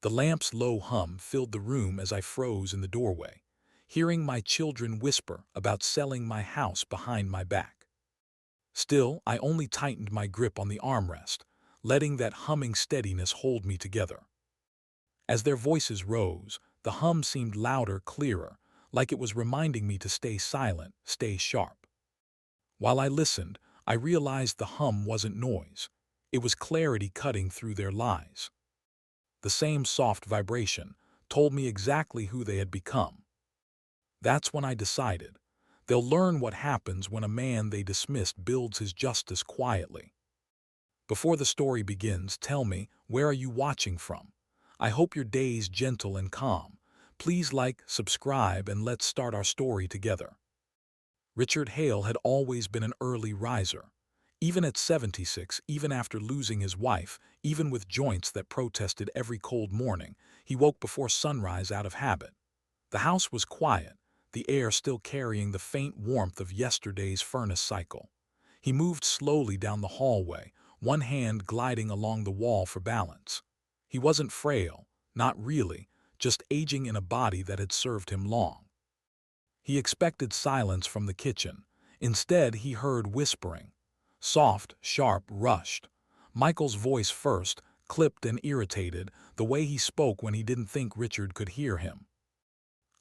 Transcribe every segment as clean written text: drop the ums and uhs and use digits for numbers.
The lamp's low hum filled the room as I froze in the doorway, hearing my children whisper about selling my house behind my back. Still, I only tightened my grip on the armrest, letting that humming steadiness hold me together. As their voices rose, the hum seemed louder, clearer, like it was reminding me to stay silent, stay sharp. While I listened, I realized the hum wasn't noise. It was clarity cutting through their lies. The same soft vibration told me exactly who they had become. That's when I decided. They'll learn what happens when a man they dismissed builds his justice quietly. Before the story begins, tell me, where are you watching from? I hope your day's gentle and calm. Please like, subscribe, and let's start our story together. Richard Hale had always been an early riser. Even at 76, even after losing his wife, even with joints that protested every cold morning, he woke before sunrise out of habit. The house was quiet, the air still carrying the faint warmth of yesterday's furnace cycle. He moved slowly down the hallway, one hand gliding along the wall for balance. He wasn't frail, not really, just aging in a body that had served him long. He expected silence from the kitchen. Instead, he heard whispering. Soft, sharp, rushed. Michael's voice first, clipped and irritated, the way he spoke when he didn't think Richard could hear him.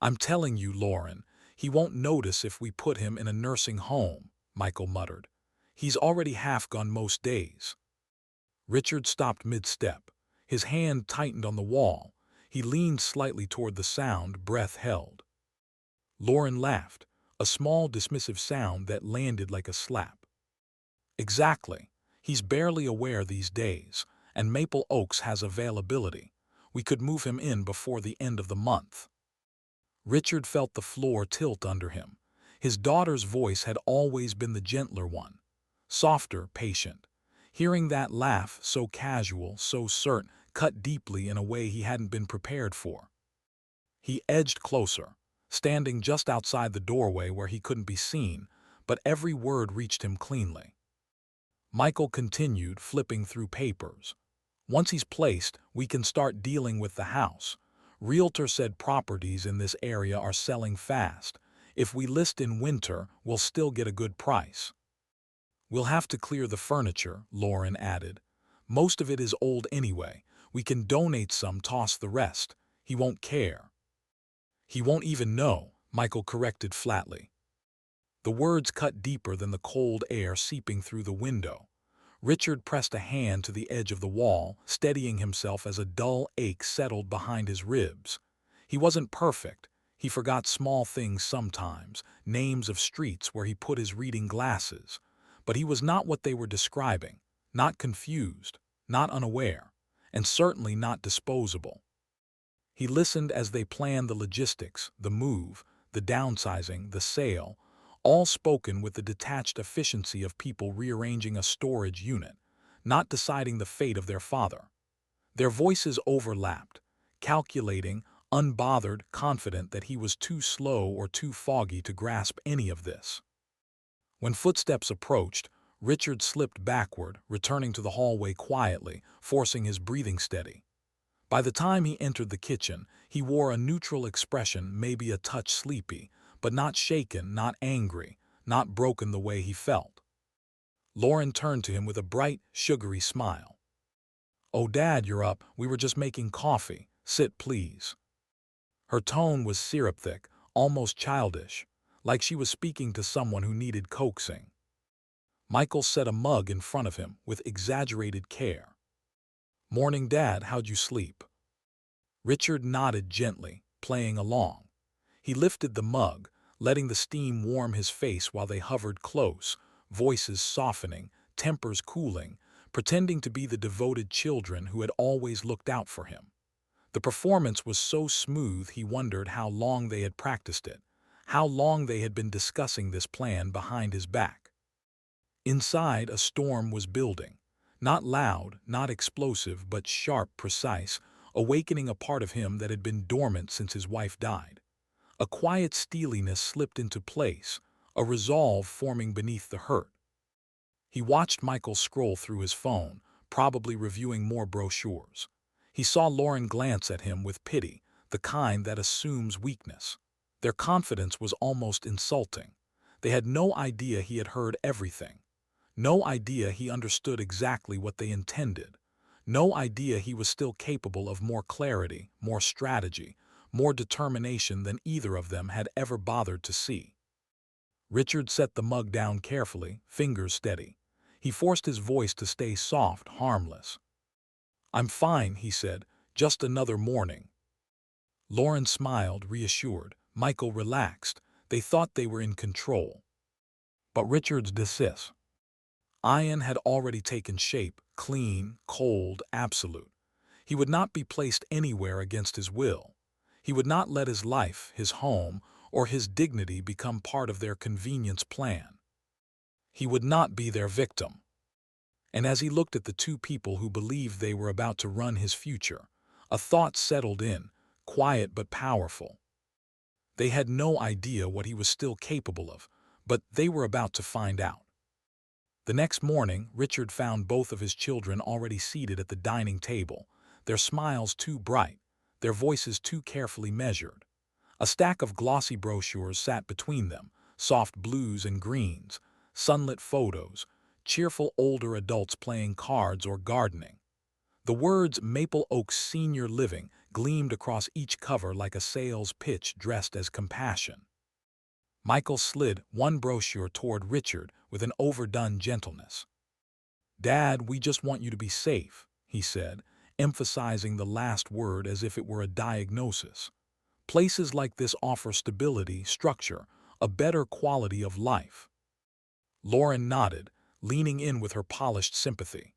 "I'm telling you, Lauren, he won't notice if we put him in a nursing home," Michael muttered. "He's already half gone most days." Richard stopped mid-step. His hand tightened on the wall. He leaned slightly toward the sound, breath held. Lauren laughed, a small dismissive sound that landed like a slap. "Exactly. He's barely aware these days, and Maple Oaks has availability. We could move him in before the end of the month." Richard felt the floor tilt under him. His daughter's voice had always been the gentler one. Softer, patient. Hearing that laugh, so casual, so certain, cut deeply in a way he hadn't been prepared for. He edged closer, standing just outside the doorway where he couldn't be seen, but every word reached him cleanly. Michael continued, flipping through papers. "Once he's placed, we can start dealing with the house. Realtor said properties in this area are selling fast. If we list in winter, we'll still get a good price." "We'll have to clear the furniture," Lauren added. "Most of it is old anyway. We can donate some, toss the rest. He won't care." "He won't even know," Michael corrected flatly. The words cut deeper than the cold air seeping through the window. Richard pressed a hand to the edge of the wall, steadying himself as a dull ache settled behind his ribs. He wasn't perfect. He forgot small things sometimes, names of streets where he put his reading glasses. But he was not what they were describing, not confused, not unaware, and certainly not disposable. He listened as they planned the logistics, the move, the downsizing, the sale, all spoken with the detached efficiency of people rearranging a storage unit, not deciding the fate of their father. Their voices overlapped, calculating, unbothered, confident that he was too slow or too foggy to grasp any of this. When footsteps approached, Richard slipped backward, returning to the hallway quietly, forcing his breathing steady. By the time he entered the kitchen, he wore a neutral expression, maybe a touch sleepy, but not shaken, not angry, not broken the way he felt. Lauren turned to him with a bright, sugary smile. "Oh, Dad, you're up. We were just making coffee. Sit, please." Her tone was syrup-thick, almost childish, like she was speaking to someone who needed coaxing. Michael set a mug in front of him with exaggerated care. "Morning, Dad. How'd you sleep?" Richard nodded gently, playing along. He lifted the mug, letting the steam warm his face while they hovered close, voices softening, tempers cooling, pretending to be the devoted children who had always looked out for him. The performance was so smooth he wondered how long they had practiced it, how long they had been discussing this plan behind his back. Inside, a storm was building. Not loud, not explosive, but sharp, precise, awakening a part of him that had been dormant since his wife died. A quiet steeliness slipped into place, a resolve forming beneath the hurt. He watched Michael scroll through his phone, probably reviewing more brochures. He saw Lauren glance at him with pity, the kind that assumes weakness. Their confidence was almost insulting. They had no idea he had heard everything. No idea he understood exactly what they intended. No idea he was still capable of more clarity, more strategy, more determination than either of them had ever bothered to see. Richard set the mug down carefully, fingers steady. He forced his voice to stay soft, harmless. "I'm fine," he said, "just another morning." Lauren smiled, reassured. Michael relaxed. They thought they were in control. But Richard's desist. Ian had already taken shape, clean, cold, absolute. He would not be placed anywhere against his will. He would not let his life, his home, or his dignity become part of their convenience plan. He would not be their victim. And as he looked at the two people who believed they were about to run his future, a thought settled in, quiet but powerful. They had no idea what he was still capable of, but they were about to find out. The next morning, Richard found both of his children already seated at the dining table, their smiles too bright, their voices too carefully measured. A stack of glossy brochures sat between them, soft blues and greens, sunlit photos, cheerful older adults playing cards or gardening. The words Maple Oaks Senior Living gleamed across each cover like a sales pitch dressed as compassion. Michael slid one brochure toward Richard with an overdone gentleness. "Dad, we just want you to be safe," he said, emphasizing the last word as if it were a diagnosis. "Places like this offer stability, structure, a better quality of life." Lauren nodded, leaning in with her polished sympathy.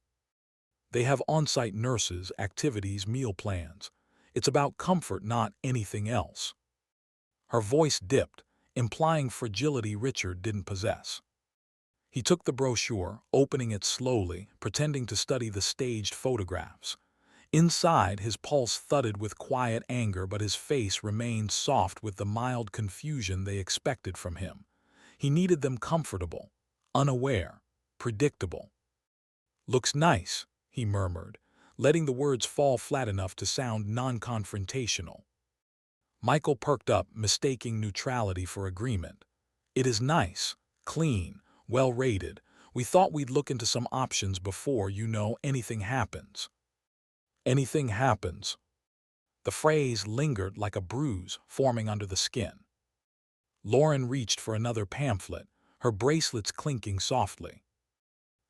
"They have on-site nurses, activities, meal plans. It's about comfort, not anything else." Her voice dipped, implying fragility Richard didn't possess. He took the brochure, opening it slowly, pretending to study the staged photographs. Inside, his pulse thudded with quiet anger, but his face remained soft with the mild confusion they expected from him. He needed them comfortable, unaware, predictable. "Looks nice," he murmured, letting the words fall flat enough to sound non-confrontational. Michael perked up, mistaking neutrality for agreement. "It is nice, clean, well-rated. We thought we'd look into some options before, anything happens." "Anything happens." The phrase lingered like a bruise forming under the skin. Lauren reached for another pamphlet, her bracelets clinking softly.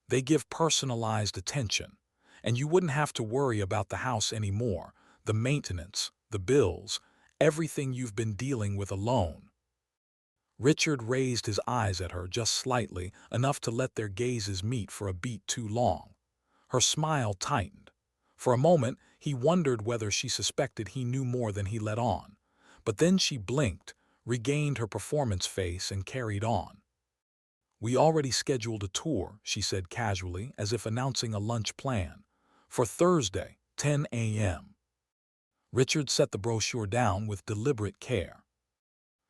"They give personalized attention, and you wouldn't have to worry about the house anymore, the maintenance, the bills, everything you've been dealing with alone." Richard raised his eyes at her just slightly, enough to let their gazes meet for a beat too long. Her smile tightened. For a moment, he wondered whether she suspected he knew more than he let on. But then she blinked, regained her performance face, and carried on. "We already scheduled a tour," she said casually, as if announcing a lunch plan. "For Thursday, 10 a.m. Richard set the brochure down with deliberate care.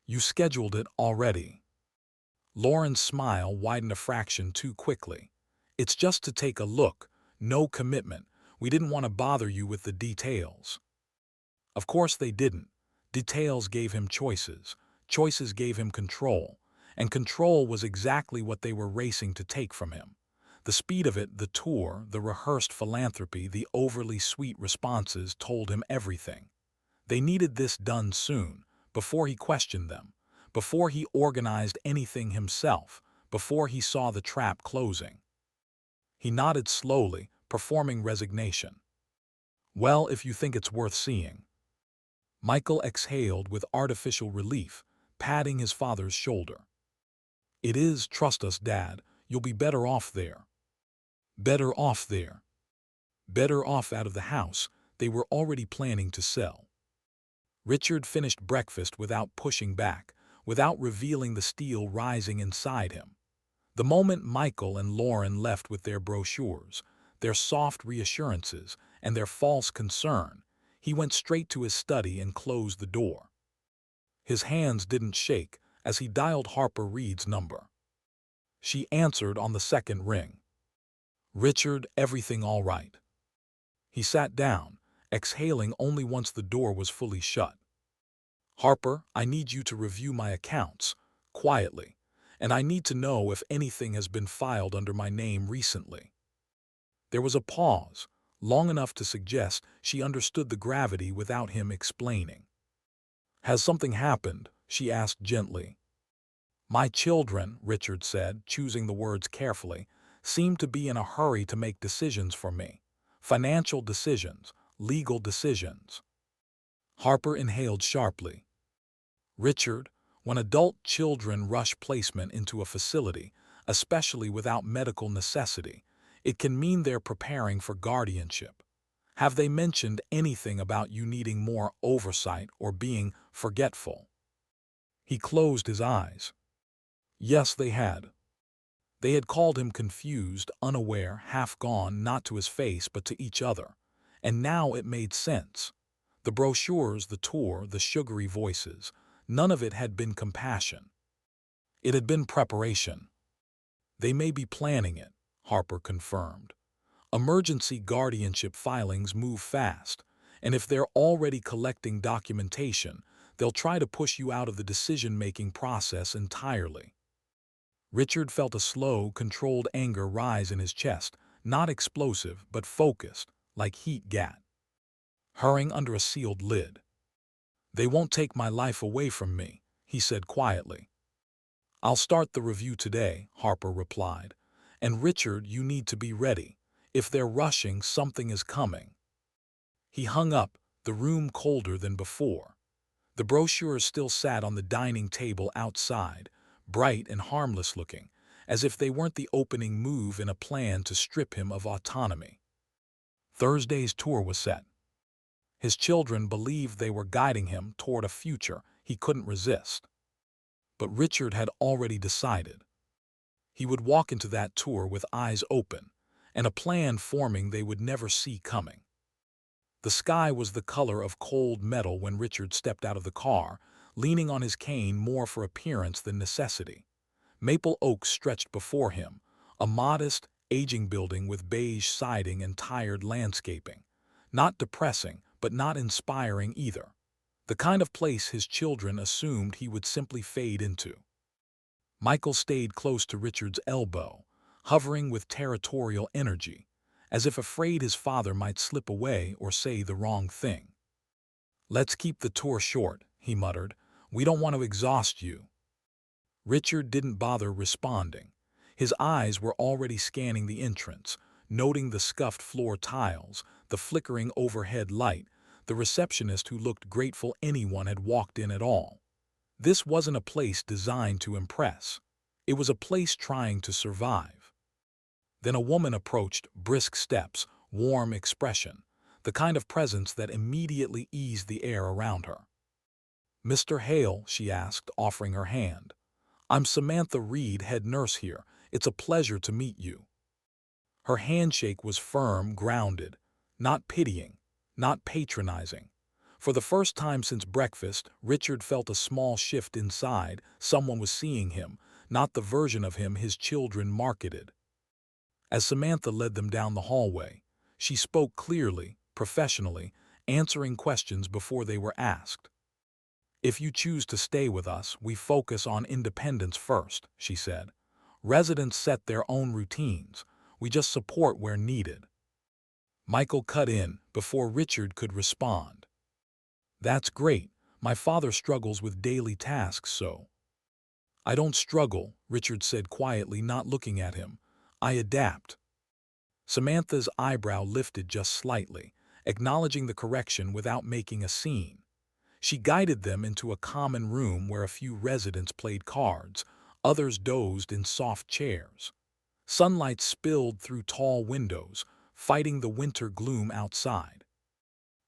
"You scheduled it already." Lauren's smile widened a fraction too quickly. "It's just to take a look, no commitment. We didn't want to bother you with the details." Of course they didn't. Details gave him choices. Choices gave him control. And control was exactly what they were racing to take from him. The speed of it, the tour, the rehearsed philanthropy, the overly sweet responses told him everything. They needed this done soon, before he questioned them, before he organized anything himself, before he saw the trap closing. He nodded slowly, performing resignation. "Well, if you think it's worth seeing." Michael exhaled with artificial relief, patting his father's shoulder. "It is, trust us, Dad. You'll be better off there." Better off there. Better off out of the house they were already planning to sell. Richard finished breakfast without pushing back, without revealing the steel rising inside him. The moment Michael and Lauren left with their brochures, their soft reassurances, and their false concern, he went straight to his study and closed the door. His hands didn't shake as he dialed Harper Reed's number. She answered on the second ring. "Richard, everything all right?" He sat down, exhaling only once the door was fully shut. "Harper, I need you to review my accounts, quietly, and I need to know if anything has been filed under my name recently." There was a pause, long enough to suggest she understood the gravity without him explaining. "Has something happened?" she asked gently. "My children," Richard said, choosing the words carefully, "seem to be in a hurry to make decisions for me. Financial decisions, legal decisions." Harper inhaled sharply. "Richard, when adult children rush placement into a facility, especially without medical necessity, it can mean they're preparing for guardianship. Have they mentioned anything about you needing more oversight or being forgetful?" He closed his eyes. Yes, they had. They had called him confused, unaware, half-gone, not to his face but to each other. And now it made sense. The brochures, the tour, the sugary voices, none of it had been compassion. It had been preparation. "They may be planning it," Harper confirmed. "Emergency guardianship filings move fast, and if they're already collecting documentation, they'll try to push you out of the decision-making process entirely." Richard felt a slow, controlled anger rise in his chest, not explosive, but focused, like heat gat, hurrying under a sealed lid. "They won't take my life away from me," he said quietly. "I'll start the review today," Harper replied. "And Richard, you need to be ready. If they're rushing, something is coming." He hung up, the room colder than before. The brochures still sat on the dining table outside, bright and harmless looking, as if they weren't the opening move in a plan to strip him of autonomy. Thursday's tour was set. His children believed they were guiding him toward a future he couldn't resist. But Richard had already decided. He would walk into that tour with eyes open, and a plan forming they would never see coming. The sky was the color of cold metal when Richard stepped out of the car, leaning on his cane more for appearance than necessity. Maple oaks stretched before him, a modest, aging building with beige siding and tired landscaping. Not depressing, but not inspiring either. The kind of place his children assumed he would simply fade into. Michael stayed close to Richard's elbow, hovering with territorial energy, as if afraid his father might slip away or say the wrong thing. "Let's keep the tour short," he muttered. "We don't want to exhaust you." Richard didn't bother responding. His eyes were already scanning the entrance, noting the scuffed floor tiles, the flickering overhead light, the receptionist who looked grateful anyone had walked in at all. This wasn't a place designed to impress. It was a place trying to survive. Then a woman approached, brisk steps, warm expression, the kind of presence that immediately eased the air around her. "Mr. Hale," she asked, offering her hand. "I'm Samantha Reed, head nurse here. It's a pleasure to meet you." Her handshake was firm, grounded, not pitying, not patronizing. For the first time since breakfast, Richard felt a small shift inside. Someone was seeing him, not the version of him his children marketed. As Samantha led them down the hallway, she spoke clearly, professionally, answering questions before they were asked. "If you choose to stay with us, we focus on independence first," she said. "Residents set their own routines. We just support where needed." Michael cut in before Richard could respond. "That's great. My father struggles with daily tasks, so—" "I don't struggle," Richard said quietly, not looking at him. "I adapt." Samantha's eyebrow lifted just slightly, acknowledging the correction without making a scene. She guided them into a common room where a few residents played cards, others dozed in soft chairs. Sunlight spilled through tall windows, fighting the winter gloom outside.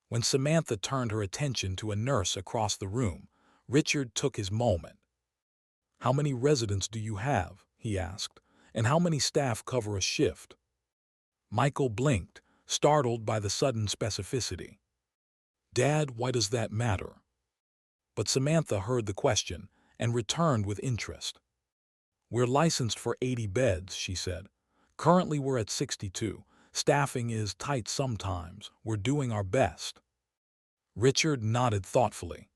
When Samantha turned her attention to a nurse across the room, Richard took his moment. "How many residents do you have?" he asked. "And how many staff cover a shift?" Michael blinked, startled by the sudden specificity. "Dad, why does that matter?" But Samantha heard the question and returned with interest. "We're licensed for 80 beds," she said. "Currently we're at 62. Staffing is tight sometimes. We're doing our best. Richard nodded thoughtfully.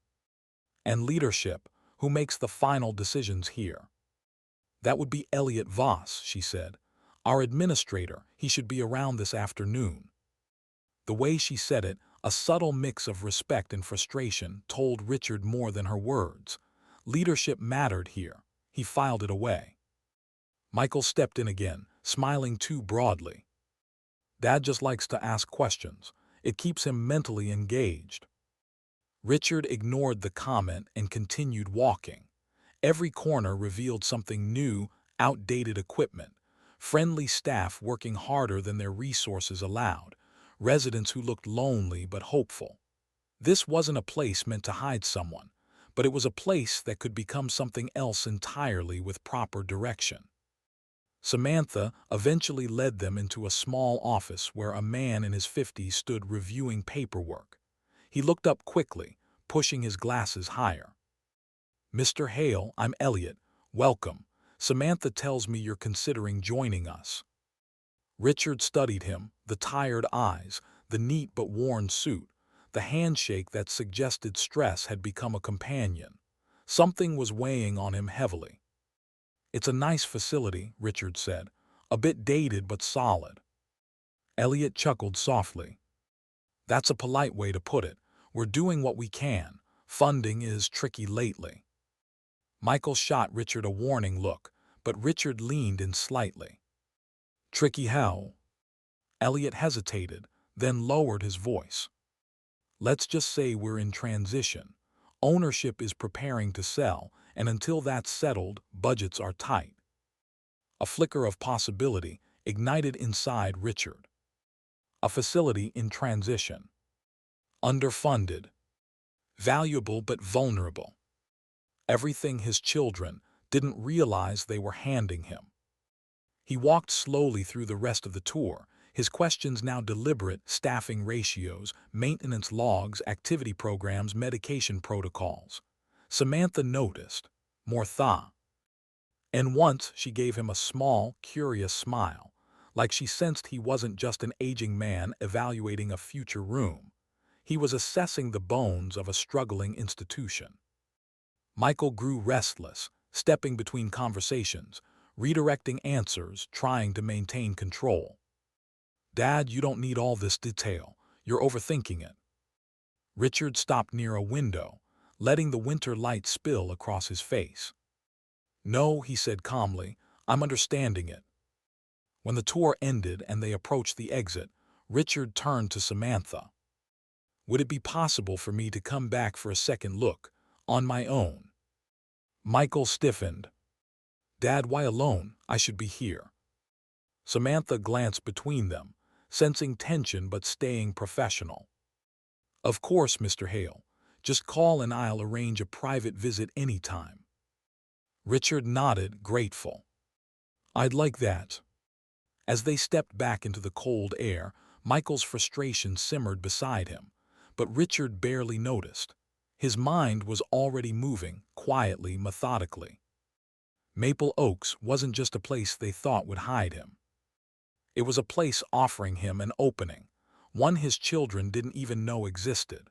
And leadership, who makes the final decisions here? That would be Elliot Voss, she said. Our administrator, he should be around this afternoon. The way she said it, a subtle mix of respect and frustration, told Richard more than her words. Leadership mattered here. He filed it away. Michael stepped in again, smiling too broadly. Dad just likes to ask questions. It keeps him mentally engaged. Richard ignored the comment and continued walking. Every corner revealed something new, outdated equipment, friendly staff working harder than their resources allowed, residents who looked lonely but hopeful. This wasn't a place meant to hide someone, but it was a place that could become something else entirely with proper direction. Samantha eventually led them into a small office where a man in his 50s stood reviewing paperwork. He looked up quickly, pushing his glasses higher. Mr. Hale, I'm Elliot. Welcome. Samantha tells me you're considering joining us. Richard studied him, the tired eyes, the neat but worn suit. The handshake that suggested stress had become a companion. Something was weighing on him heavily. It's a nice facility, Richard said. A bit dated but solid. Elliot chuckled softly. That's a polite way to put it. We're doing what we can. Funding is tricky lately. Michael shot Richard a warning look, but Richard leaned in slightly. Tricky how? Elliot hesitated, then lowered his voice. Let's just say we're in transition. Ownership is preparing to sell, and until that's settled, budgets are tight. A flicker of possibility ignited inside Richard. A facility in transition. Underfunded. Valuable but vulnerable. Everything his children didn't realize they were handing him. He walked slowly through the rest of the tour, his questions now deliberate: staffing ratios, maintenance logs, activity programs, medication protocols. Samantha noticed, more thought. And once she gave him a small, curious smile, like she sensed he wasn't just an aging man evaluating a future room. He was assessing the bones of a struggling institution. Michael grew restless, stepping between conversations, redirecting answers, trying to maintain control. Dad, you don't need all this detail. You're overthinking it. Richard stopped near a window, letting the winter light spill across his face. No, he said calmly, I'm understanding it. When the tour ended and they approached the exit, Richard turned to Samantha. Would it be possible for me to come back for a second look, on my own? Michael stiffened. Dad, why alone? I should be here. Samantha glanced between them, sensing tension but staying professional. Of course, Mr. Hale. Just call and I'll arrange a private visit anytime. Richard nodded, grateful. I'd like that. As they stepped back into the cold air, Michael's frustration simmered beside him, but Richard barely noticed. His mind was already moving, quietly, methodically. Maple Oaks wasn't just a place they thought would hide him. It was a place offering him an opening, one his children didn't even know existed.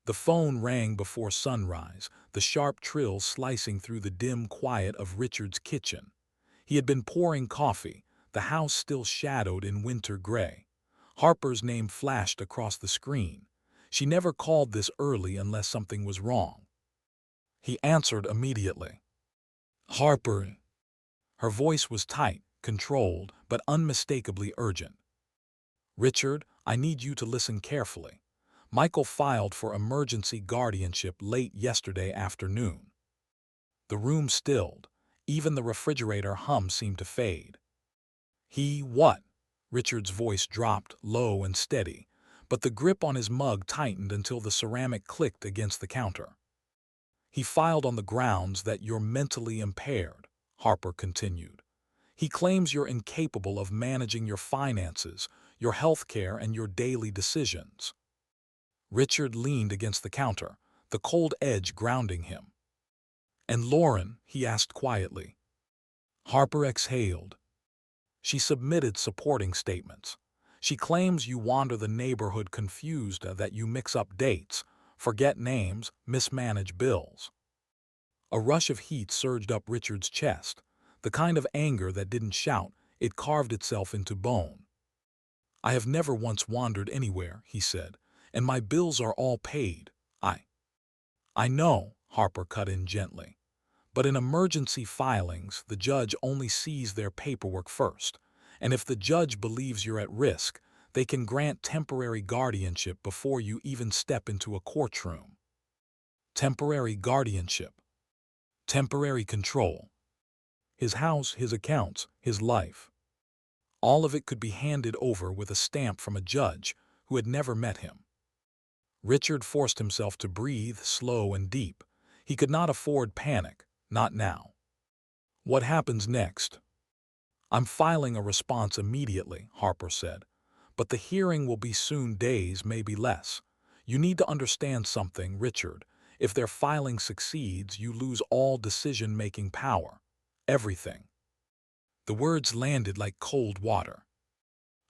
The phone rang before sunrise, the sharp trills slicing through the dim quiet of Richard's kitchen. He had been pouring coffee, the house still shadowed in winter gray. Harper's name flashed across the screen. She never called this early unless something was wrong. He answered immediately. Harper. Her voice was tight, controlled, but unmistakably urgent. Richard, I need you to listen carefully. Michael filed for emergency guardianship late yesterday afternoon. The room stilled. Even the refrigerator hum seemed to fade. What? Richard's voice dropped, low and steady, but the grip on his mug tightened until the ceramic clicked against the counter. He filed on the grounds that you're mentally impaired, Harper continued. He claims you're incapable of managing your finances, your health care, and your daily decisions. Richard leaned against the counter, the cold edge grounding him. And Lauren, he asked quietly. Harper exhaled. She submitted supporting statements. She claims you wander the neighborhood confused, that you mix up dates, forget names, mismanage bills. A rush of heat surged up Richard's chest, the kind of anger that didn't shout, it carved itself into bone. I have never once wandered anywhere, he said, and my bills are all paid. I know, Harper cut in gently. But in emergency filings, the judge only sees their paperwork first, and if the judge believes you're at risk, they can grant temporary guardianship before you even step into a courtroom. Temporary guardianship. Temporary control. His house, his accounts, his life. All of it could be handed over with a stamp from a judge who had never met him. Richard forced himself to breathe slow and deep. He could not afford panic, not now. What happens next? I'm filing a response immediately, Harper said. But the hearing will be soon, days, maybe less. You need to understand something, Richard. If their filing succeeds, you lose all decision-making power. Everything. The words landed like cold water.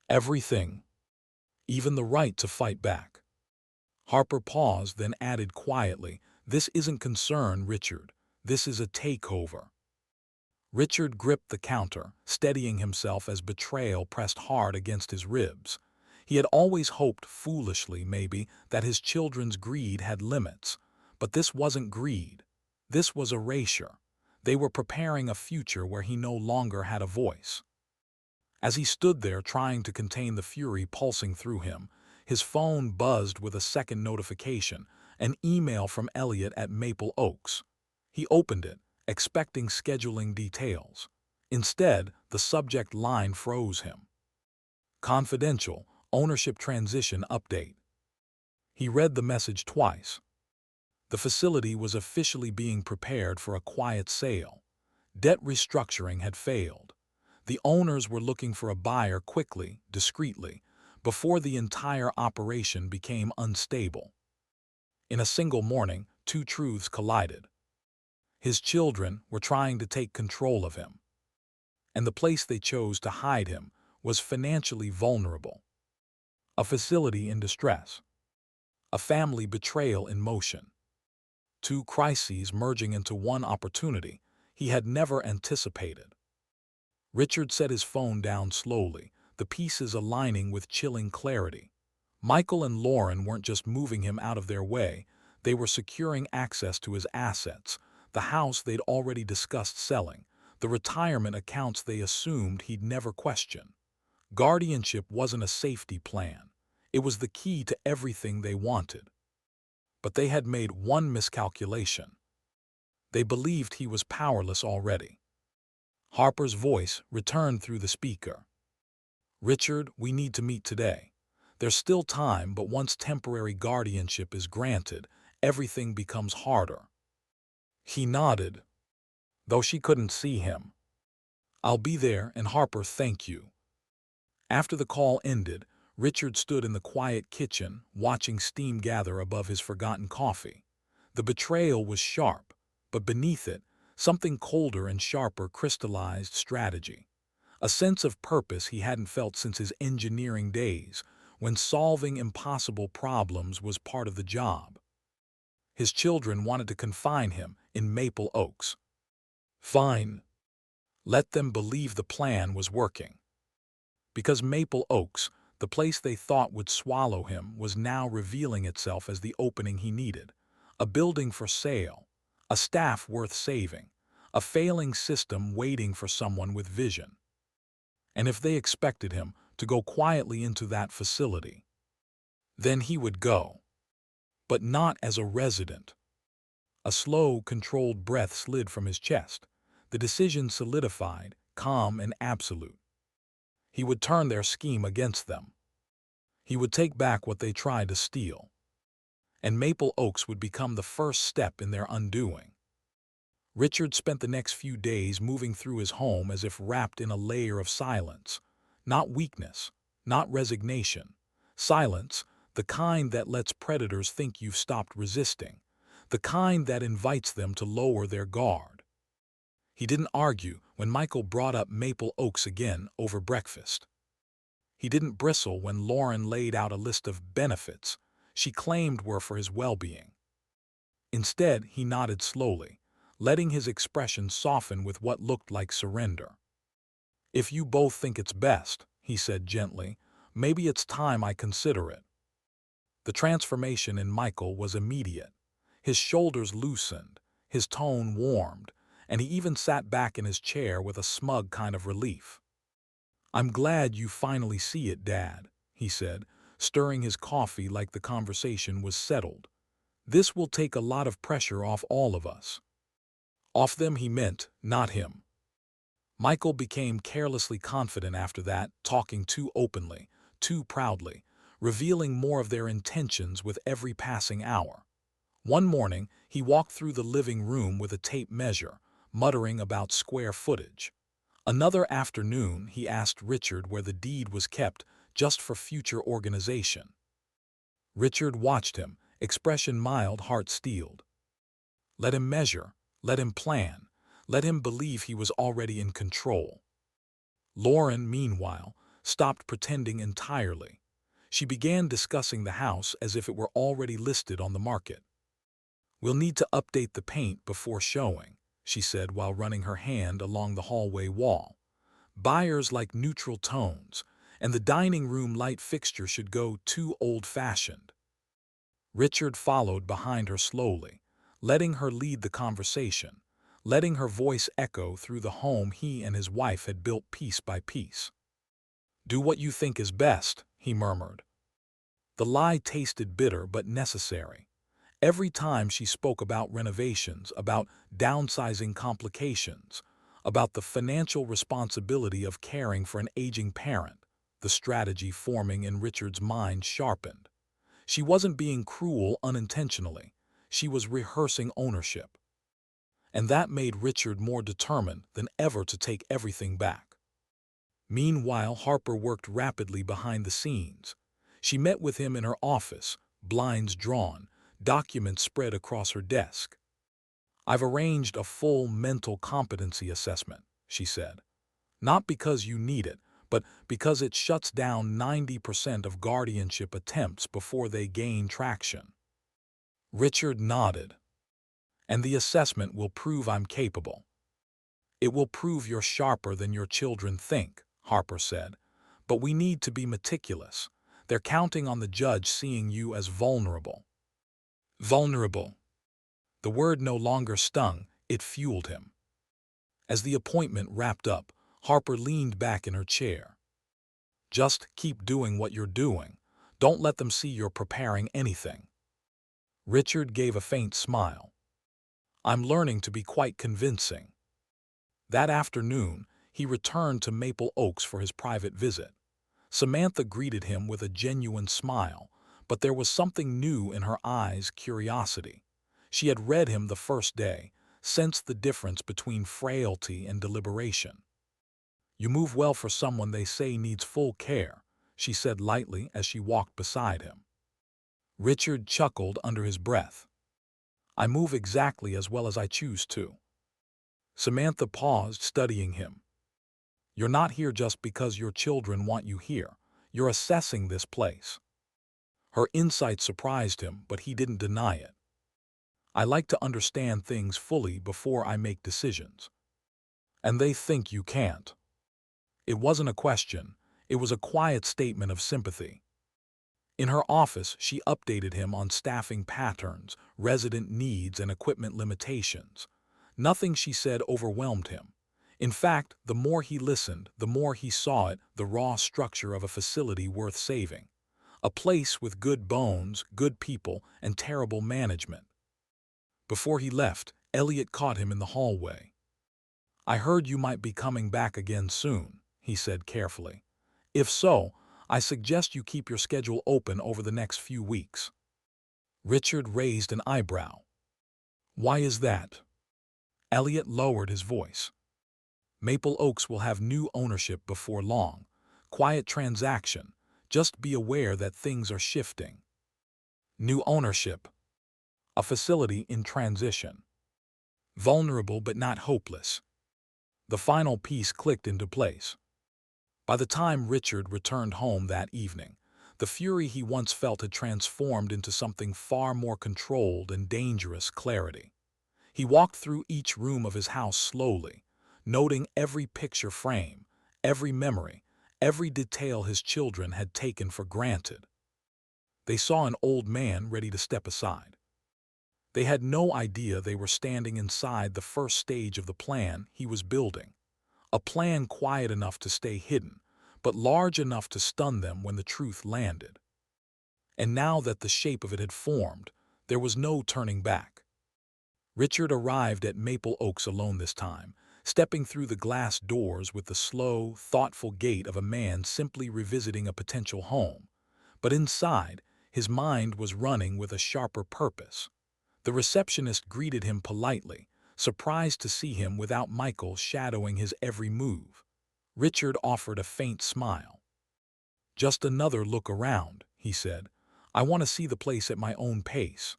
Everything. Even the right to fight back. Harper paused, then added quietly, "This isn't concern, Richard. This is a takeover." Richard gripped the counter, steadying himself as betrayal pressed hard against his ribs. He had always hoped, foolishly maybe, that his children's greed had limits. But this wasn't greed. This was erasure. They were preparing a future where he no longer had a voice. As he stood there trying to contain the fury pulsing through him, his phone buzzed with a second notification, an email from Elliot at Maple Oaks. He opened it, expecting scheduling details. Instead, the subject line froze him. Confidential, ownership transition update. He read the message twice. The facility was officially being prepared for a quiet sale. Debt restructuring had failed. The owners were looking for a buyer quickly, discreetly, before the entire operation became unstable. In a single morning, two truths collided. His children were trying to take control of him, and the place they chose to hide him was financially vulnerable. A facility in distress. A family betrayal in motion. Two crises merging into one opportunity he had never anticipated. Richard set his phone down slowly, the pieces aligning with chilling clarity. Michael and Lauren weren't just moving him out of their way, they were securing access to his assets, the house they'd already discussed selling, the retirement accounts they assumed he'd never question. Guardianship wasn't a safety plan. It was the key to everything they wanted. But they had made one miscalculation. They believed he was powerless already. Harper's voice returned through the speaker. "Richard, we need to meet today. There's still time, but once temporary guardianship is granted, everything becomes harder." He nodded, though she couldn't see him. "I'll be there, and Harper, thank you." After the call ended, Richard stood in the quiet kitchen, watching steam gather above his forgotten coffee. The betrayal was sharp, but beneath it, something colder and sharper crystallized: strategy. A sense of purpose he hadn't felt since his engineering days, when solving impossible problems was part of the job. His children wanted to confine him in Maple Oaks. Fine. Let them believe the plan was working. Because Maple Oaks, the place they thought would swallow him, was now revealing itself as the opening he needed. A building for sale, a staff worth saving, a failing system waiting for someone with vision. And if they expected him to go quietly into that facility, then he would go. But not as a resident. A slow, controlled breath slid from his chest. The decision solidified, calm and absolute. He would turn their scheme against them. He would take back what they tried to steal. And Maple Oaks would become the first step in their undoing. Richard spent the next few days moving through his home as if wrapped in a layer of silence. Not weakness, not resignation. Silence, the kind that lets predators think you've stopped resisting. The kind that invites them to lower their guard. He didn't argue when Michael brought up Maple Oaks again over breakfast. He didn't bristle when Lauren laid out a list of benefits she claimed were for his well-being. Instead, he nodded slowly, letting his expression soften with what looked like surrender. "If you both think it's best," he said gently, "maybe it's time I consider it." The transformation in Michael was immediate. His shoulders loosened, his tone warmed, and he even sat back in his chair with a smug kind of relief. "I'm glad you finally see it, Dad," he said, stirring his coffee like the conversation was settled. "This will take a lot of pressure off all of us." Off them he meant, not him. Michael became carelessly confident after that, talking too openly, too proudly, revealing more of their intentions with every passing hour. One morning, he walked through the living room with a tape measure, muttering about square footage. Another afternoon, he asked Richard where the deed was kept, just for future organization. Richard watched him, expression mild, heart steeled. Let him measure, let him plan, let him believe he was already in control. Lauren, meanwhile, stopped pretending entirely. She began discussing the house as if it were already listed on the market. "We'll need to update the paint before showing," she said while running her hand along the hallway wall. "Buyers like neutral tones, and the dining room light fixture should go too old-fashioned." Richard followed behind her slowly, letting her lead the conversation, letting her voice echo through the home he and his wife had built piece by piece. "Do what you think is best," he murmured. The lie tasted bitter but necessary. Every time she spoke about renovations, about downsizing complications, about the financial responsibility of caring for an aging parent, the strategy forming in Richard's mind sharpened. She wasn't being cruel unintentionally. She was rehearsing ownership. And that made Richard more determined than ever to take everything back. Meanwhile, Harper worked rapidly behind the scenes. She met with him in her office, blinds drawn, documents spread across her desk. "I've arranged a full mental competency assessment," she said. "Not because you need it, but because it shuts down 90% of guardianship attempts before they gain traction." Richard nodded. "And the assessment will prove I'm capable." "It will prove you're sharper than your children think," Harper said. "But we need to be meticulous. They're counting on the judge seeing you as vulnerable." Vulnerable. The word no longer stung, it fueled him. As the appointment wrapped up, Harper leaned back in her chair. "Just keep doing what you're doing. Don't let them see you're preparing anything." Richard gave a faint smile. "I'm learning to be quite convincing." That afternoon, he returned to Maple Oaks for his private visit. Samantha greeted him with a genuine smile, but there was something new in her eyes, curiosity. She had read him the first day, sensed the difference between frailty and deliberation. "You move well for someone they say needs full care," she said lightly as she walked beside him. Richard chuckled under his breath. "I move exactly as well as I choose to." Samantha paused, studying him. "You're not here just because your children want you here. You're assessing this place." Her insight surprised him, but he didn't deny it. "I like to understand things fully before I make decisions." "And they think you can't." It wasn't a question, it was a quiet statement of sympathy. In her office, she updated him on staffing patterns, resident needs, and equipment limitations. Nothing she said overwhelmed him. In fact, the more he listened, the more he saw it, the raw structure of a facility worth saving. A place with good bones, good people, and terrible management. Before he left, Elliot caught him in the hallway. "I heard you might be coming back again soon," he said carefully. "If so, I suggest you keep your schedule open over the next few weeks." Richard raised an eyebrow. "Why is that?" Elliot lowered his voice. "Maple Oaks will have new ownership before long. Quiet transaction. Just be aware that things are shifting." New ownership. A facility in transition. Vulnerable but not hopeless. The final piece clicked into place. By the time Richard returned home that evening, the fury he once felt had transformed into something far more controlled and dangerous clarity. He walked through each room of his house slowly, noting every picture frame, every memory, every detail his children had taken for granted. They saw an old man ready to step aside. They had no idea they were standing inside the first stage of the plan he was building, a plan quiet enough to stay hidden, but large enough to stun them when the truth landed. And now that the shape of it had formed, there was no turning back. Richard arrived at Maple Oaks alone this time, stepping through the glass doors with the slow, thoughtful gait of a man simply revisiting a potential home. But inside, his mind was running with a sharper purpose. The receptionist greeted him politely, surprised to see him without Michael shadowing his every move. Richard offered a faint smile. "Just another look around," he said. "I want to see the place at my own pace."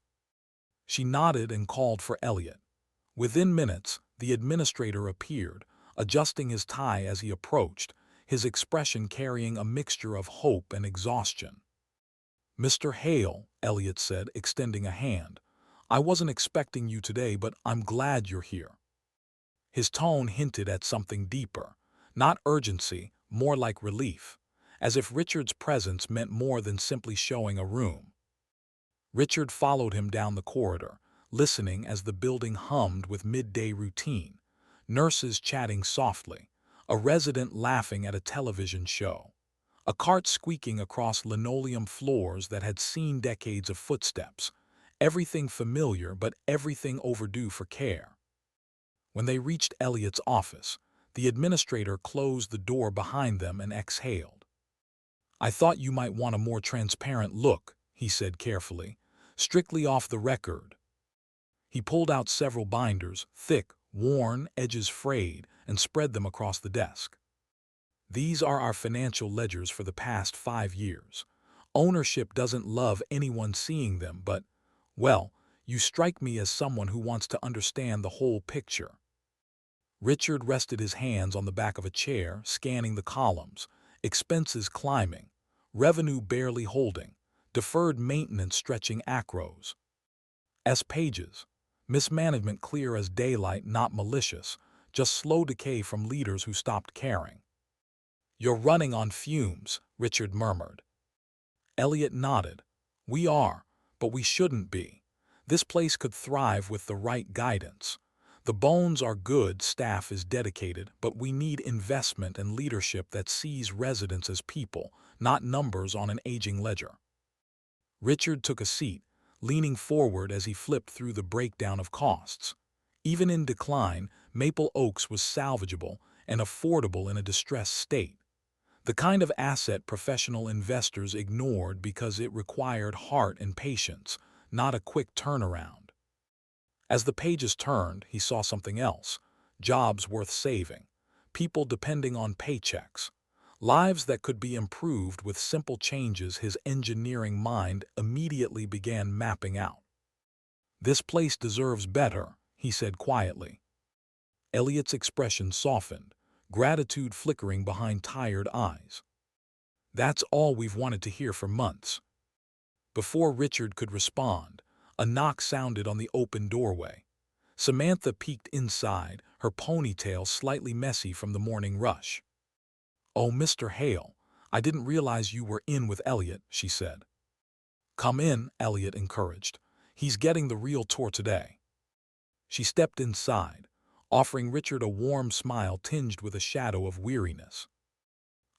She nodded and called for Elliot. Within minutes, the administrator appeared, adjusting his tie as he approached, his expression carrying a mixture of hope and exhaustion. "Mr. Hale," Elliot said, extending a hand, "I wasn't expecting you today, but I'm glad you're here." His tone hinted at something deeper, not urgency, more like relief, as if Richard's presence meant more than simply showing a room. Richard followed him down the corridor, listening as the building hummed with midday routine, nurses chatting softly, a resident laughing at a television show, a cart squeaking across linoleum floors that had seen decades of footsteps, everything familiar but everything overdue for care. When they reached Elliot's office, the administrator closed the door behind them and exhaled. "I thought you might want a more transparent look," he said carefully, "strictly off the record." He pulled out several binders, thick, worn, edges frayed, and spread them across the desk. "These are our financial ledgers for the past 5 years. Ownership doesn't love anyone seeing them, but, well, you strike me as someone who wants to understand the whole picture." Richard rested his hands on the back of a chair, scanning the columns, expenses climbing, revenue barely holding, deferred maintenance stretching acros. Pages. Mismanagement clear as daylight, not malicious, just slow decay from leaders who stopped caring. "You're running on fumes," Richard murmured. Elliot nodded. "We are, but we shouldn't be. This place could thrive with the right guidance. The bones are good, staff is dedicated, but we need investment and leadership that sees residents as people, not numbers on an aging ledger." Richard took a seat, leaning forward as he flipped through the breakdown of costs. Even in decline, Maple Oaks was salvageable and affordable in a distressed state. The kind of asset professional investors ignored because it required heart and patience, not a quick turnaround. As the pages turned, he saw something else: jobs worth saving, people depending on paychecks, lives that could be improved with simple changes his engineering mind immediately began mapping out. "This place deserves better," he said quietly. Elliot's expression softened, gratitude flickering behind tired eyes. "That's all we've wanted to hear for months." Before Richard could respond, a knock sounded on the open doorway. Samantha peeked inside, her ponytail slightly messy from the morning rush. "Oh, Mr. Hale, I didn't realize you were in with Elliot," she said. "Come in," Elliot encouraged. "He's getting the real tour today." She stepped inside, offering Richard a warm smile tinged with a shadow of weariness.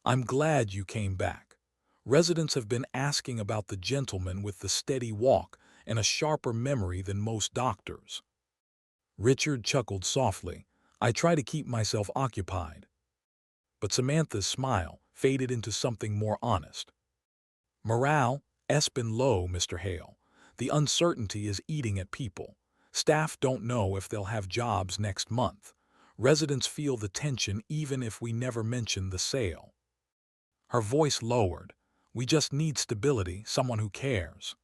"I'm glad you came back. Residents have been asking about the gentleman with the steady walk and a sharper memory than most doctors." Richard chuckled softly. "I try to keep myself occupied." But Samantha's smile faded into something more honest. "Morale's been low, Mr. Hale. The uncertainty is eating at people. Staff don't know if they'll have jobs next month. Residents feel the tension even if we never mention the sale." Her voice lowered. "We just need stability, someone who cares."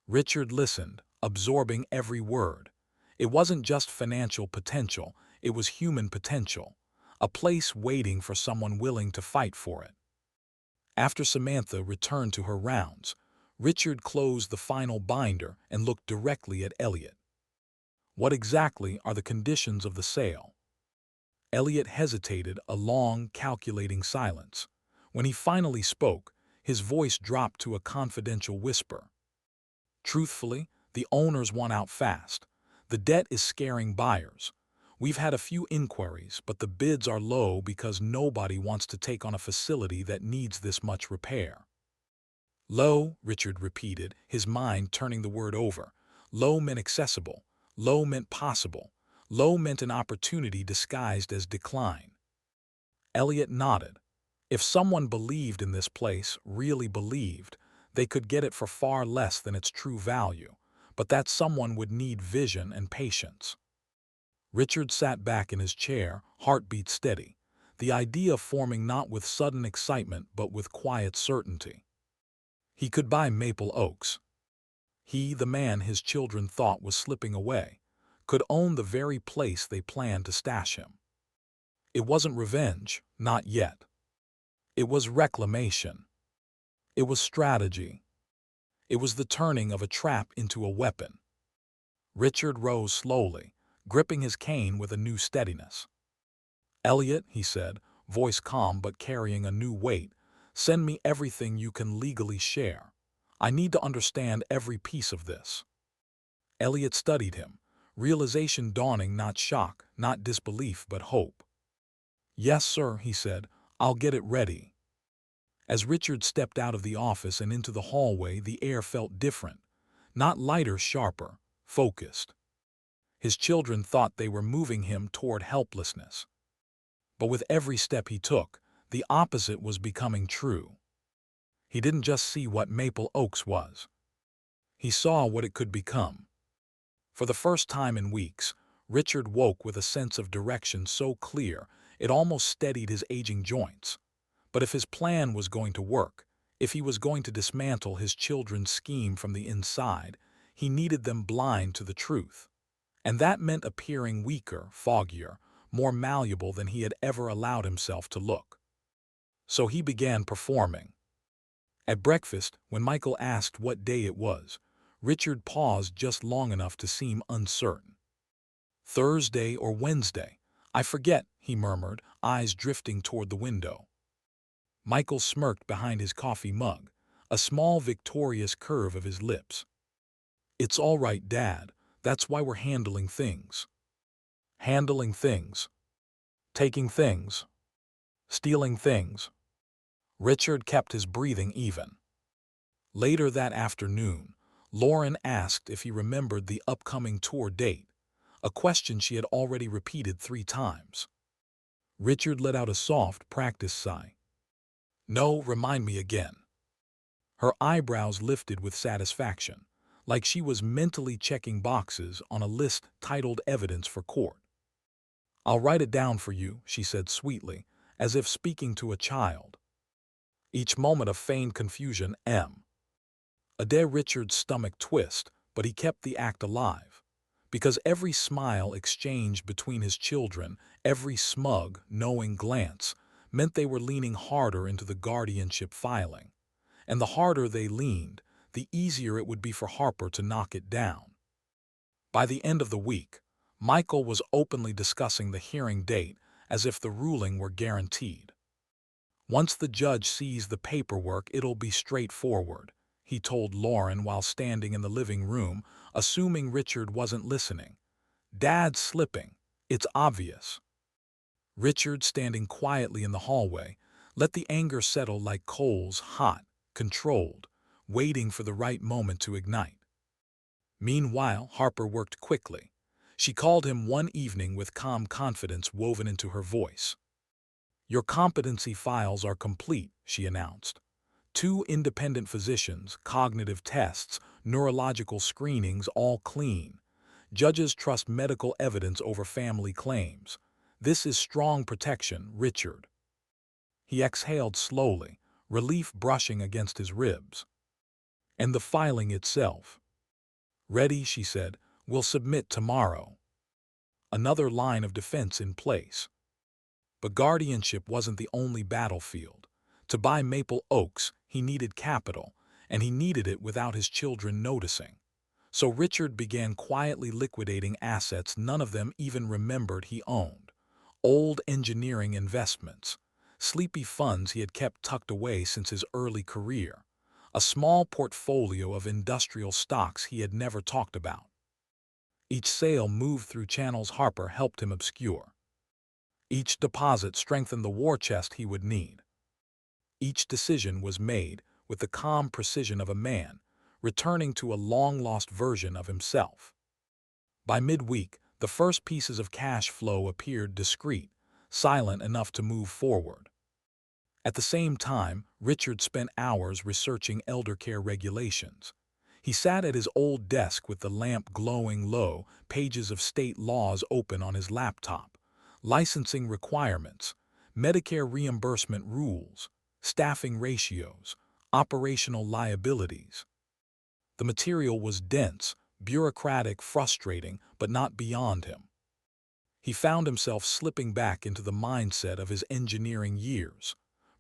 Richard listened, absorbing every word. It wasn't just financial potential, it was human potential. a place waiting for someone willing to fight for it. After Samantha returned to her rounds, Richard closed the final binder and looked directly at Elliot. "What exactly are the conditions of the sale?" Elliot hesitated, a long, calculating silence. When he finally spoke, his voice dropped to a confidential whisper. "Truthfully, the owners want out fast. The debt is scaring buyers. We've had a few inquiries, but the bids are low because nobody wants to take on a facility that needs this much repair." "Low," Richard repeated, his mind turning the word over. Low meant accessible. Low meant possible. Low meant an opportunity disguised as decline. Elliot nodded. If someone believed in this place, really believed, they could get it for far less than its true value, but that someone would need vision and patience. Richard sat back in his chair, heartbeat steady, the idea forming not with sudden excitement but with quiet certainty. He could buy Maple Oaks. He, the man his children thought was slipping away, could own the very place they planned to stash him. It wasn't revenge, not yet. It was reclamation. It was strategy. It was the turning of a trap into a weapon. Richard rose slowly, gripping his cane with a new steadiness. "Elliot," he said, voice calm but carrying a new weight, "send me everything you can legally share. I need to understand every piece of this." Elliot studied him, realization dawning, not shock, not disbelief, but hope. "Yes, sir," he said, "I'll get it ready." As Richard stepped out of the office and into the hallway, the air felt different, not lighter, sharper, focused. His children thought they were moving him toward helplessness. But with every step he took, the opposite was becoming true. He didn't just see what Maple Oaks was. He saw what it could become. For the first time in weeks, Richard woke with a sense of direction so clear it almost steadied his aging joints. But if his plan was going to work, if he was going to dismantle his children's scheme from the inside, he needed them blind to the truth. And that meant appearing weaker, foggier, more malleable than he had ever allowed himself to look. So he began performing. At breakfast, when Michael asked what day it was, Richard paused just long enough to seem uncertain. "Thursday or Wednesday, I forget," he murmured, eyes drifting toward the window. Michael smirked behind his coffee mug, a small victorious curve of his lips. "It's all right, Dad. That's why we're handling things." Handling things. Taking things. Stealing things. Richard kept his breathing even. Later that afternoon, Lauren asked if he remembered the upcoming tour date, a question she had already repeated 3 times. Richard let out a soft, practiced sigh. "No, remind me again." Her eyebrows lifted with satisfaction, like she was mentally checking boxes on a list titled Evidence for Court. "I'll write it down for you," she said sweetly, as if speaking to a child. Each moment of feigned confusion, Richard's stomach twist, but he kept the act alive. Because every smile exchanged between his children, every smug, knowing glance, meant they were leaning harder into the guardianship filing. And the harder they leaned, the easier it would be for Harper to knock it down. By the end of the week, Michael was openly discussing the hearing date as if the ruling were guaranteed. "Once the judge sees the paperwork, it'll be straightforward," he told Lauren while standing in the living room, assuming Richard wasn't listening. "Dad's slipping. It's obvious." Richard, standing quietly in the hallway, let the anger settle like coals, hot, controlled, waiting for the right moment to ignite. Meanwhile, Harper worked quickly. She called him one evening with calm confidence woven into her voice. "Your competency files are complete," she announced. 2 independent physicians, cognitive tests, neurological screenings, all clean. Judges trust medical evidence over family claims. This is strong protection, Richard." He exhaled slowly, relief brushing against his ribs. "And the filing itself?" "Ready," she said. "We'll submit tomorrow." Another line of defense in place. But guardianship wasn't the only battlefield. To buy Maple Oaks, he needed capital, and he needed it without his children noticing. So Richard began quietly liquidating assets none of them even remembered he owned. Old engineering investments, sleepy funds he had kept tucked away since his early career, a small portfolio of industrial stocks he had never talked about. Each sale moved through channels Harper helped him obscure. Each deposit strengthened the war chest he would need. Each decision was made with the calm precision of a man, returning to a long-lost version of himself. By midweek, the first pieces of cash flow appeared discreet, silent enough to move forward. At the same time, Richard spent hours researching eldercare regulations. He sat at his old desk with the lamp glowing low, pages of state laws open on his laptop, licensing requirements, Medicare reimbursement rules, staffing ratios, operational liabilities. The material was dense, bureaucratic, frustrating, but not beyond him. He found himself slipping back into the mindset of his engineering years.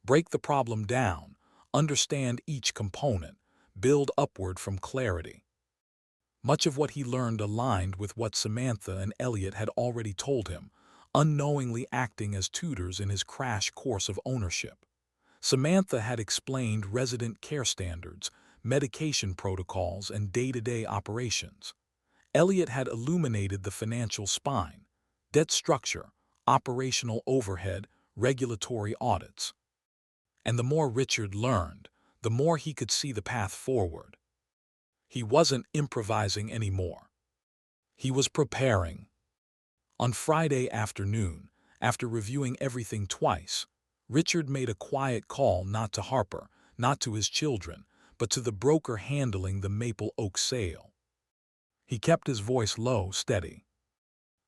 Break the problem down, understand each component, build upward from clarity. Much of what he learned aligned with what Samantha and Elliot had already told him, unknowingly acting as tutors in his crash course of ownership. Samantha had explained resident care standards, medication protocols, and day-to-day operations. Elliot had illuminated the financial spine, debt structure, operational overhead, regulatory audits. And the more Richard learned, the more he could see the path forward. He wasn't improvising anymore. He was preparing. On Friday afternoon, after reviewing everything twice, Richard made a quiet call not to Harper, not to his children, but to the broker handling the Maple Oak sale. He kept his voice low, steady.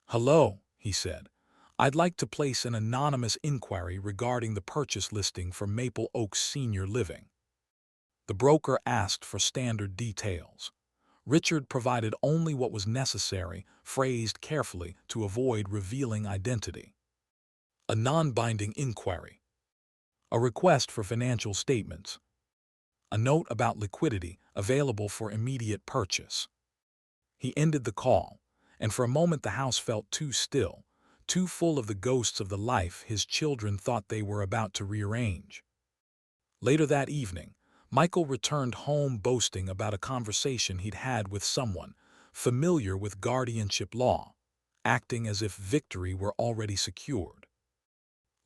"Hello," he said. "I'd like to place an anonymous inquiry regarding the purchase listing for Maple Oaks Senior Living." The broker asked for standard details. Richard provided only what was necessary, phrased carefully to avoid revealing identity. A non-binding inquiry. A request for financial statements. A note about liquidity available for immediate purchase. He ended the call, and for a moment the house felt too still, too full of the ghosts of the life his children thought they were about to rearrange. Later that evening, Michael returned home boasting about a conversation he'd had with someone familiar with guardianship law, acting as if victory were already secured.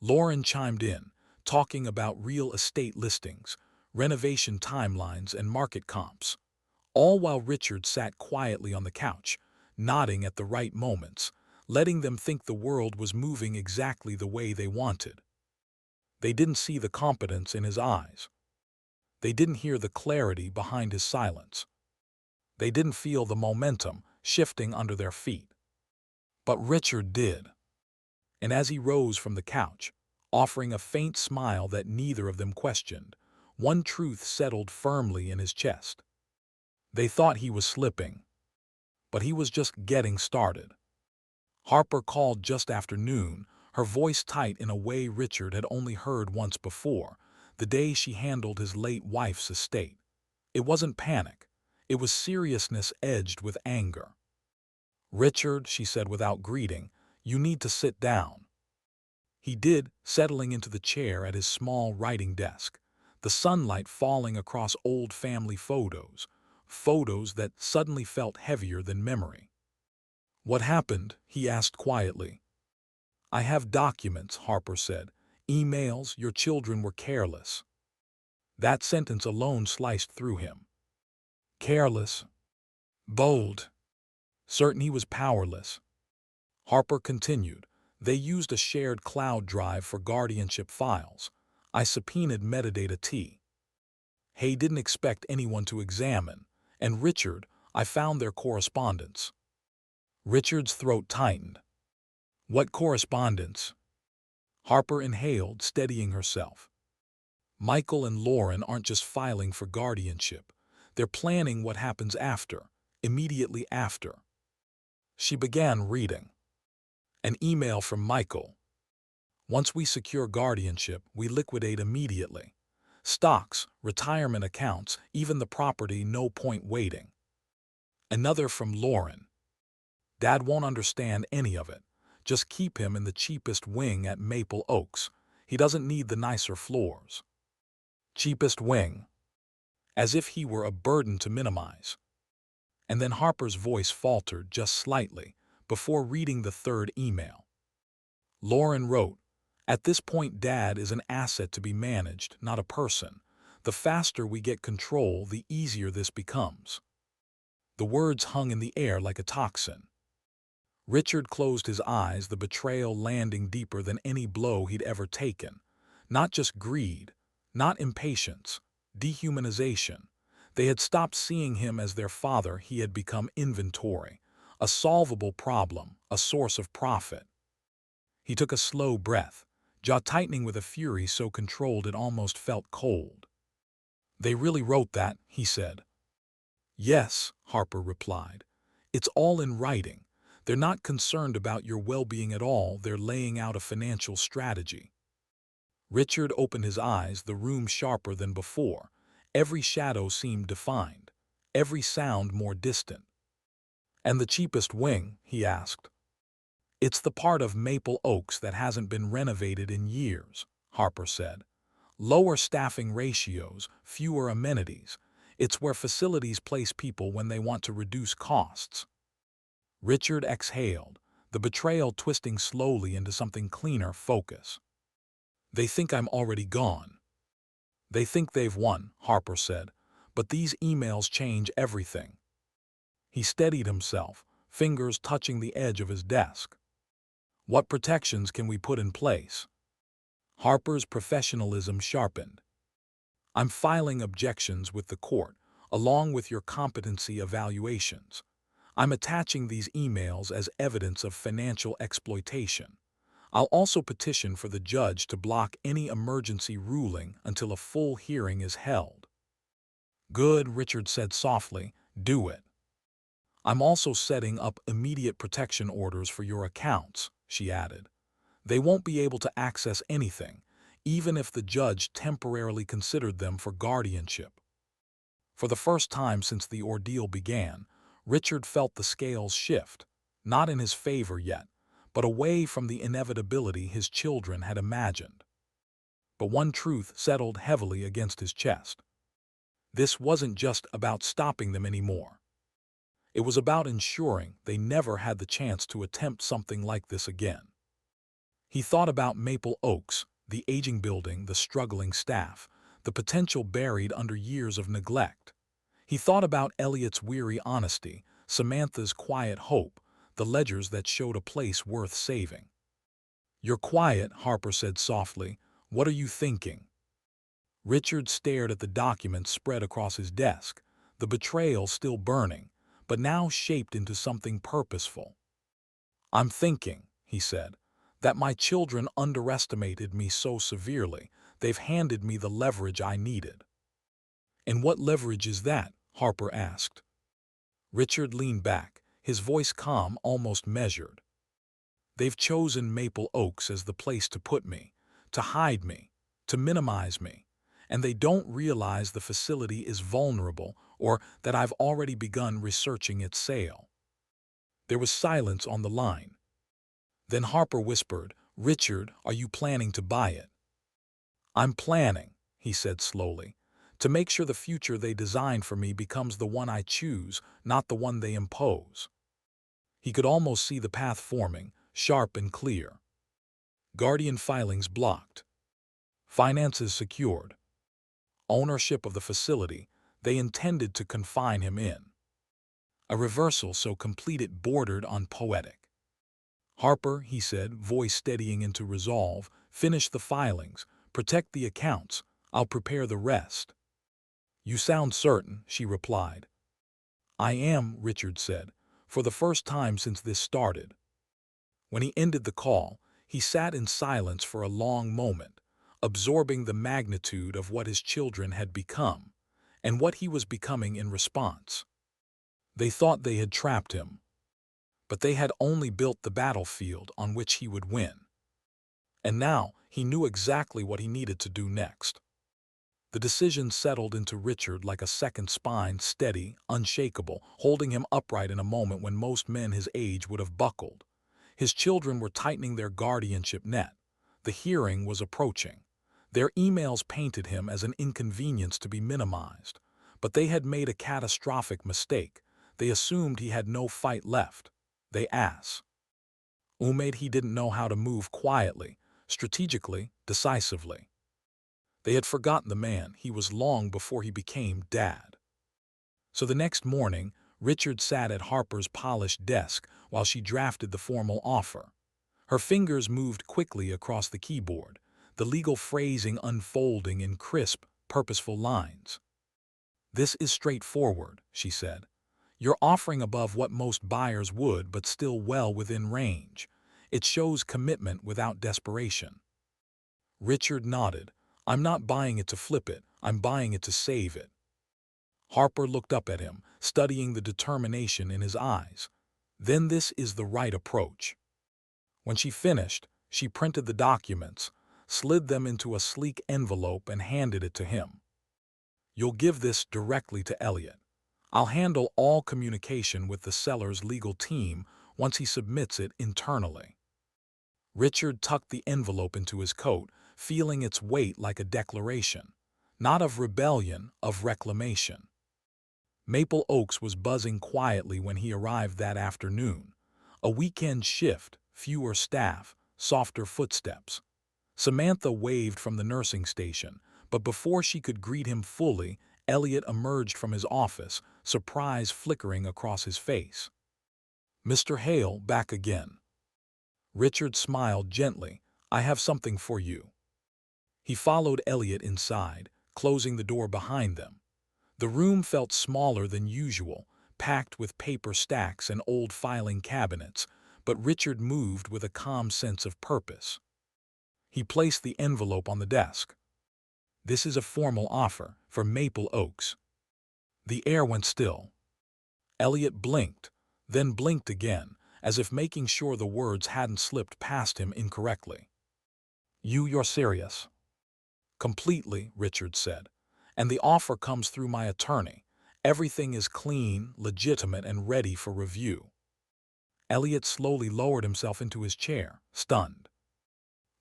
Lauren chimed in, talking about real estate listings, renovation timelines, and market comps, all while Richard sat quietly on the couch, nodding at the right moments, letting them think the world was moving exactly the way they wanted. They didn't see the competence in his eyes. They didn't hear the clarity behind his silence. They didn't feel the momentum shifting under their feet. But Richard did. And as he rose from the couch, offering a faint smile that neither of them questioned, one truth settled firmly in his chest. They thought he was slipping, but he was just getting started. Harper called just after noon, her voice tight in a way Richard had only heard once before, the day she handled his late wife's estate. It wasn't panic. It was seriousness edged with anger. "Richard," she said without greeting, "you need to sit down." He did, settling into the chair at his small writing desk, the sunlight falling across old family photos, photos that suddenly felt heavier than memory. "What happened?" he asked quietly. "I have documents," Harper said. "Emails, your children were careless." That sentence alone sliced through him. Careless. Bold. Certain he was powerless. Harper continued. "They used a shared cloud drive for guardianship files. I subpoenaed metadata T. Hay didn't expect anyone to examine. And Richard, I found their correspondence." Richard's throat tightened. "What correspondence?" Harper inhaled, steadying herself. "Michael and Lauren aren't just filing for guardianship. They're planning what happens after, immediately after." She began reading. An email from Michael. Once we secure guardianship, we liquidate immediately. Stocks, retirement accounts, even the property, no point waiting. Another from Lauren. Dad won't understand any of it. Just keep him in the cheapest wing at Maple Oaks. He doesn't need the nicer floors. Cheapest wing. As if he were a burden to minimize. And then Harper's voice faltered just slightly before reading the third email. Lauren wrote, "At this point, Dad is an asset to be managed, not a person. The faster we get control, the easier this becomes." The words hung in the air like a toxin. Richard closed his eyes, the betrayal landing deeper than any blow he'd ever taken. Not just greed, not impatience, dehumanization. They had stopped seeing him as their father. He had become inventory, a solvable problem, a source of profit. He took a slow breath, jaw tightening with a fury so controlled it almost felt cold. "They really wrote that," he said. "Yes," Harper replied. "It's all in writing. They're not concerned about your well-being at all. They're laying out a financial strategy." Richard opened his eyes, the room sharper than before. Every shadow seemed defined, every sound more distant. "And the cheapest wing?" he asked. "It's the part of Maple Oaks that hasn't been renovated in years," Harper said. "Lower staffing ratios, fewer amenities. It's where facilities place people when they want to reduce costs." Richard exhaled, the betrayal twisting slowly into something cleaner: focus. "They think I'm already gone." "They think they've won," Harper said, "but these emails change everything." He steadied himself, fingers touching the edge of his desk. "What protections can we put in place?" Harper's professionalism sharpened. "I'm filing objections with the court, along with your competency evaluations. I'm attaching these emails as evidence of financial exploitation. I'll also petition for the judge to block any emergency ruling until a full hearing is held." "Good," Richard said softly. "Do it." "I'm also setting up immediate protection orders for your accounts," she added. "They won't be able to access anything, even if the judge temporarily considered them for guardianship." For the first time since the ordeal began, Richard felt the scales shift, not in his favor yet, but away from the inevitability his children had imagined. But one truth settled heavily against his chest. This wasn't just about stopping them anymore. It was about ensuring they never had the chance to attempt something like this again. He thought about Maple Oaks, the aging building, the struggling staff, the potential buried under years of neglect. He thought about Elliot's weary honesty, Samantha's quiet hope, the ledgers that showed a place worth saving. "You're quiet," Harper said softly. "What are you thinking?" Richard stared at the documents spread across his desk, the betrayal still burning, but now shaped into something purposeful. "I'm thinking," he said, "that my children underestimated me so severely, they've handed me the leverage I needed." "And what leverage is that?" Harper asked. Richard leaned back, his voice calm, almost measured. "They've chosen Maple Oaks as the place to put me, to hide me, to minimize me, and they don't realize the facility is vulnerable or that I've already begun researching its sale." There was silence on the line. Then Harper whispered, "Richard, are you planning to buy it?" "I'm planning," he said slowly, "to make sure the future they designed for me becomes the one I choose, not the one they impose." He could almost see the path forming, sharp and clear. Guardian filings blocked. Finances secured. Ownership of the facility they intended to confine him in. A reversal so complete it bordered on poetic. "Harper," he said, voice steadying into resolve, "finish the filings, protect the accounts, I'll prepare the rest." "You sound certain," she replied. "I am," Richard said, "for the first time since this started." When he ended the call, he sat in silence for a long moment, absorbing the magnitude of what his children had become, and what he was becoming in response. They thought they had trapped him, but they had only built the battlefield on which he would win. And now he knew exactly what he needed to do next. The decision settled into Richard like a second spine, steady, unshakable, holding him upright in a moment when most men his age would have buckled. His children were tightening their guardianship net. The hearing was approaching. Their emails painted him as an inconvenience to be minimized. But they had made a catastrophic mistake. They assumed he had no fight left. They asked. He didn't know how to move quietly, strategically, decisively. They had forgotten the man he was long before he became dad. So the next morning, Richard sat at Harper's polished desk while she drafted the formal offer. Her fingers moved quickly across the keyboard, the legal phrasing unfolding in crisp, purposeful lines. "This is straightforward," she said. "You're offering above what most buyers would, but still well within range. It shows commitment without desperation." Richard nodded. "I'm not buying it to flip it, I'm buying it to save it." Harper looked up at him, studying the determination in his eyes. "Then this is the right approach." When she finished, she printed the documents, slid them into a sleek envelope and handed it to him. "You'll give this directly to Elliot. I'll handle all communication with the seller's legal team once he submits it internally." Richard tucked the envelope into his coat, feeling its weight like a declaration, not of rebellion, of reclamation. Maple Oaks was buzzing quietly when he arrived that afternoon. A weekend shift, fewer staff, softer footsteps. Samantha waved from the nursing station, but before she could greet him fully, Elliot emerged from his office, surprise flickering across his face. "Mr. Hale, back again." Richard smiled gently. "I have something for you." He followed Elliot inside, closing the door behind them. The room felt smaller than usual, packed with paper stacks and old filing cabinets, but Richard moved with a calm sense of purpose. He placed the envelope on the desk. "This is a formal offer for Maple Oaks." The air went still. Elliot blinked, then blinked again, as if making sure the words hadn't slipped past him incorrectly. You're serious?" "Completely," Richard said. "And the offer comes through my attorney. Everything is clean, legitimate, and ready for review." Elliot slowly lowered himself into his chair, stunned.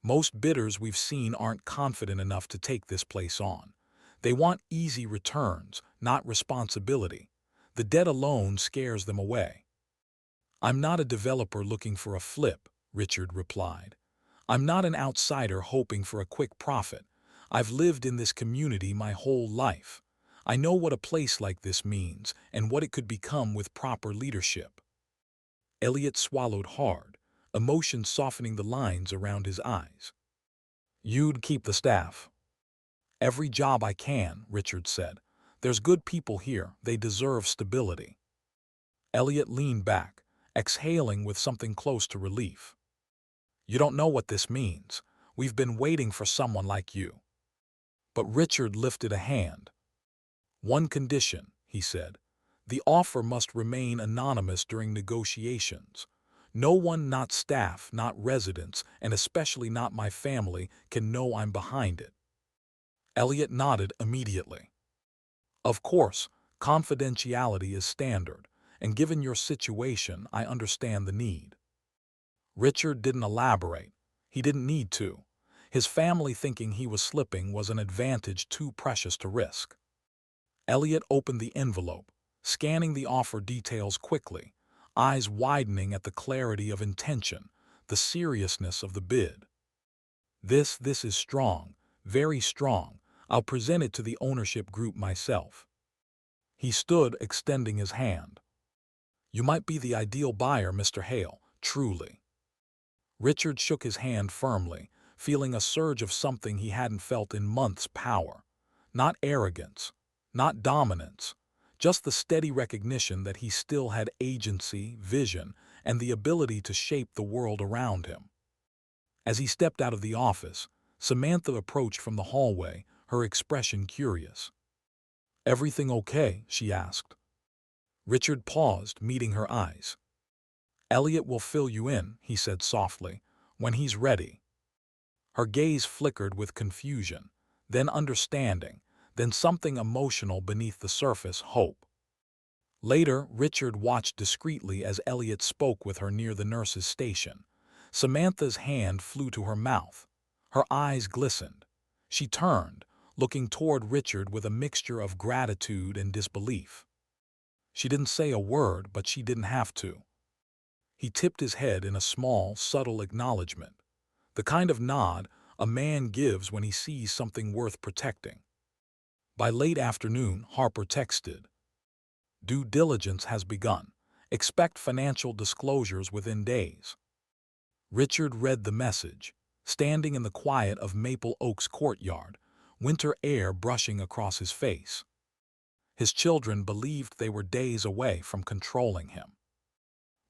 "Most bidders we've seen aren't confident enough to take this place on. They want easy returns, not responsibility. The debt alone scares them away." "I'm not a developer looking for a flip," Richard replied. "I'm not an outsider hoping for a quick profit. I've lived in this community my whole life. I know what a place like this means and what it could become with proper leadership." Elliot swallowed hard, emotion softening the lines around his eyes. "You'd keep the staff?" "Every job I can," Richard said. "There's good people here. They deserve stability." Elliot leaned back, exhaling with something close to relief. "You don't know what this means. We've been waiting for someone like you." But Richard lifted a hand. "One condition," he said. "The offer must remain anonymous during negotiations. No one, not staff, not residents, and especially not my family, can know I'm behind it." Elliot nodded immediately. "Of course, confidentiality is standard, and given your situation, I understand the need." Richard didn't elaborate. He didn't need to. His family thinking he was slipping was an advantage too precious to risk. Elliot opened the envelope, scanning the offer details quickly, eyes widening at the clarity of intention, the seriousness of the bid. This is strong, very strong. I'll present it to the ownership group myself." He stood, extending his hand. "You might be the ideal buyer, Mr. Hale, truly." Richard shook his hand firmly, feeling a surge of something he hadn't felt in months: power. Not arrogance, not dominance, just the steady recognition that he still had agency, vision, and the ability to shape the world around him. As he stepped out of the office, Samantha approached from the hallway, her expression curious. "Everything okay?" she asked. Richard paused, meeting her eyes. "Elliot will fill you in," he said softly, "when he's ready." Her gaze flickered with confusion, then understanding, then something emotional beneath the surface, hope. Later, Richard watched discreetly as Elliot spoke with her near the nurse's station. Samantha's hand flew to her mouth. Her eyes glistened. She turned, looking toward Richard with a mixture of gratitude and disbelief. She didn't say a word, but she didn't have to. He tipped his head in a small, subtle acknowledgement, the kind of nod a man gives when he sees something worth protecting. By late afternoon, Harper texted, "Due diligence has begun. Expect financial disclosures within days." Richard read the message, standing in the quiet of Maple Oak's courtyard, winter air brushing across his face. His children believed they were days away from controlling him.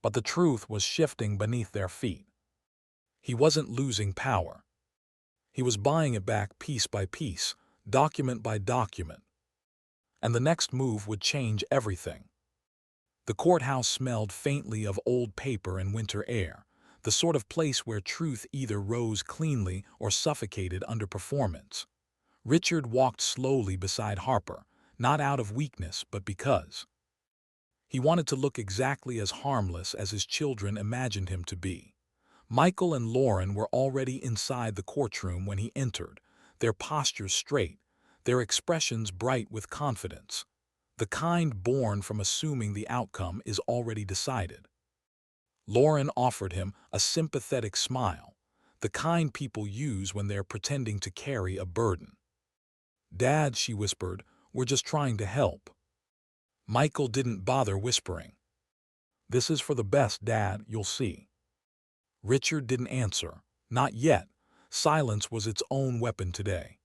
But the truth was shifting beneath their feet. He wasn't losing power. He was buying it back piece by piece, document by document. And the next move would change everything. The courthouse smelled faintly of old paper and winter air, the sort of place where truth either rose cleanly or suffocated under performance. Richard walked slowly beside Harper, not out of weakness but because he wanted to look exactly as harmless as his children imagined him to be. Michael and Lauren were already inside the courtroom when he entered, their postures straight, their expressions bright with confidence, the kind born from assuming the outcome is already decided. Lauren offered him a sympathetic smile, the kind people use when they're pretending to carry a burden. "Dad," she whispered, "we're just trying to help." Michael didn't bother whispering. "This is for the best, Dad, you'll see." Richard didn't answer. Not yet. Silence was its own weapon today.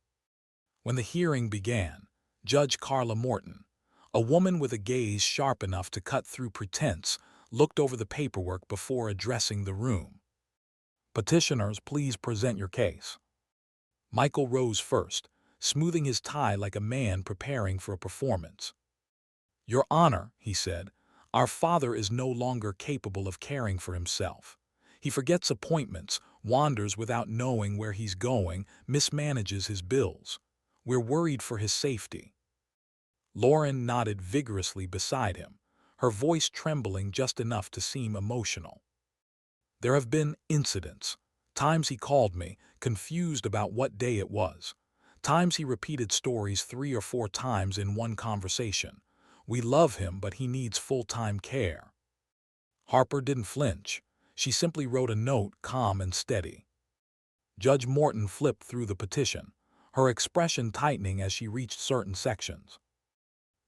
When the hearing began, Judge Carla Morton, a woman with a gaze sharp enough to cut through pretense, looked over the paperwork before addressing the room. "Petitioners, please present your case." Michael rose first, smoothing his tie like a man preparing for a performance. "Your Honor," he said, "our father is no longer capable of caring for himself. He forgets appointments, wanders without knowing where he's going, mismanages his bills. We're worried for his safety." Lauren nodded vigorously beside him, her voice trembling just enough to seem emotional. "There have been incidents. Times he called me, confused about what day it was. Times he repeated stories 3 or 4 times in one conversation. We love him, but he needs full-time care." Harper didn't flinch. She simply wrote a note, calm and steady. Judge Morton flipped through the petition, her expression tightening as she reached certain sections.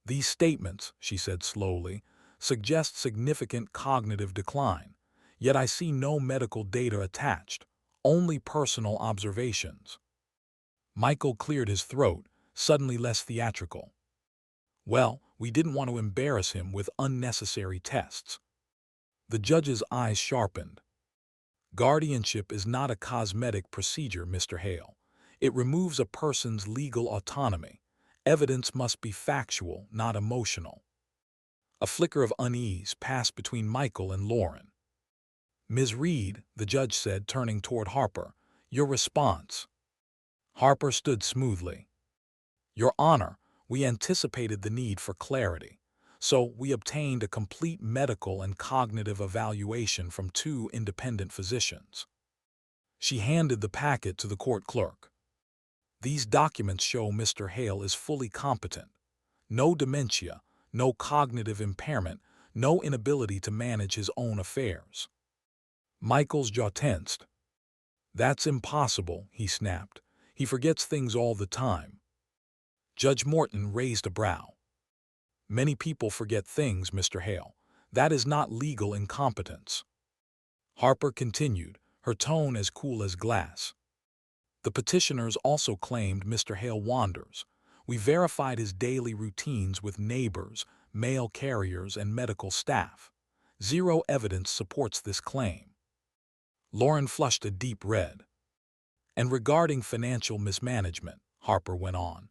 "These statements," she said slowly, "suggest significant cognitive decline, yet I see no medical data attached, only personal observations." Michael cleared his throat, suddenly less theatrical. "Well, we didn't want to embarrass him with unnecessary tests." The judge's eyes sharpened. "Guardianship is not a cosmetic procedure, Mr. Hale. It removes a person's legal autonomy. Evidence must be factual, not emotional." A flicker of unease passed between Michael and Lauren. "Ms. Reed," the judge said, turning toward Harper, "your response." Harper stood smoothly. "Your Honor, we anticipated the need for clarity, so we obtained a complete medical and cognitive evaluation from 2 independent physicians." She handed the packet to the court clerk. "These documents show Mr. Hale is fully competent. No dementia, no cognitive impairment, no inability to manage his own affairs." Michael's jaw tensed. "That's impossible," he snapped. "He forgets things all the time." Judge Morton raised a brow. "Many people forget things, Mr. Hale. That is not legal incompetence." Harper continued, her tone as cool as glass. "The petitioners also claimed Mr. Hale wanders. We verified his daily routines with neighbors, mail carriers, and medical staff. Zero evidence supports this claim." Lauren flushed a deep red. "And regarding financial mismanagement," Harper went on,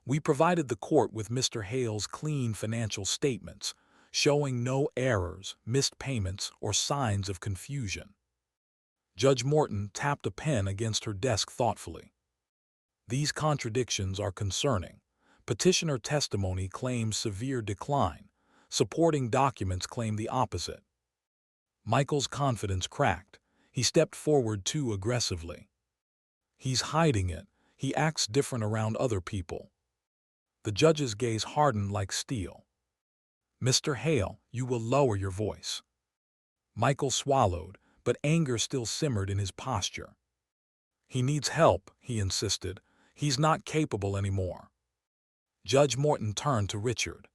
"we provided the court with Mr. Hale's clean financial statements, showing no errors, missed payments, or signs of confusion." Judge Morton tapped a pen against her desk thoughtfully. These contradictions are concerning. Petitioner testimony claims severe decline. Supporting documents claim the opposite. Michael's confidence cracked. He stepped forward too aggressively. He's hiding it. He acts different around other people. The judge's gaze hardened like steel. Mr. Hale, you will lower your voice. Michael swallowed, but anger still simmered in his posture. He needs help, he insisted. He's not capable anymore. Judge Morton turned to Richard.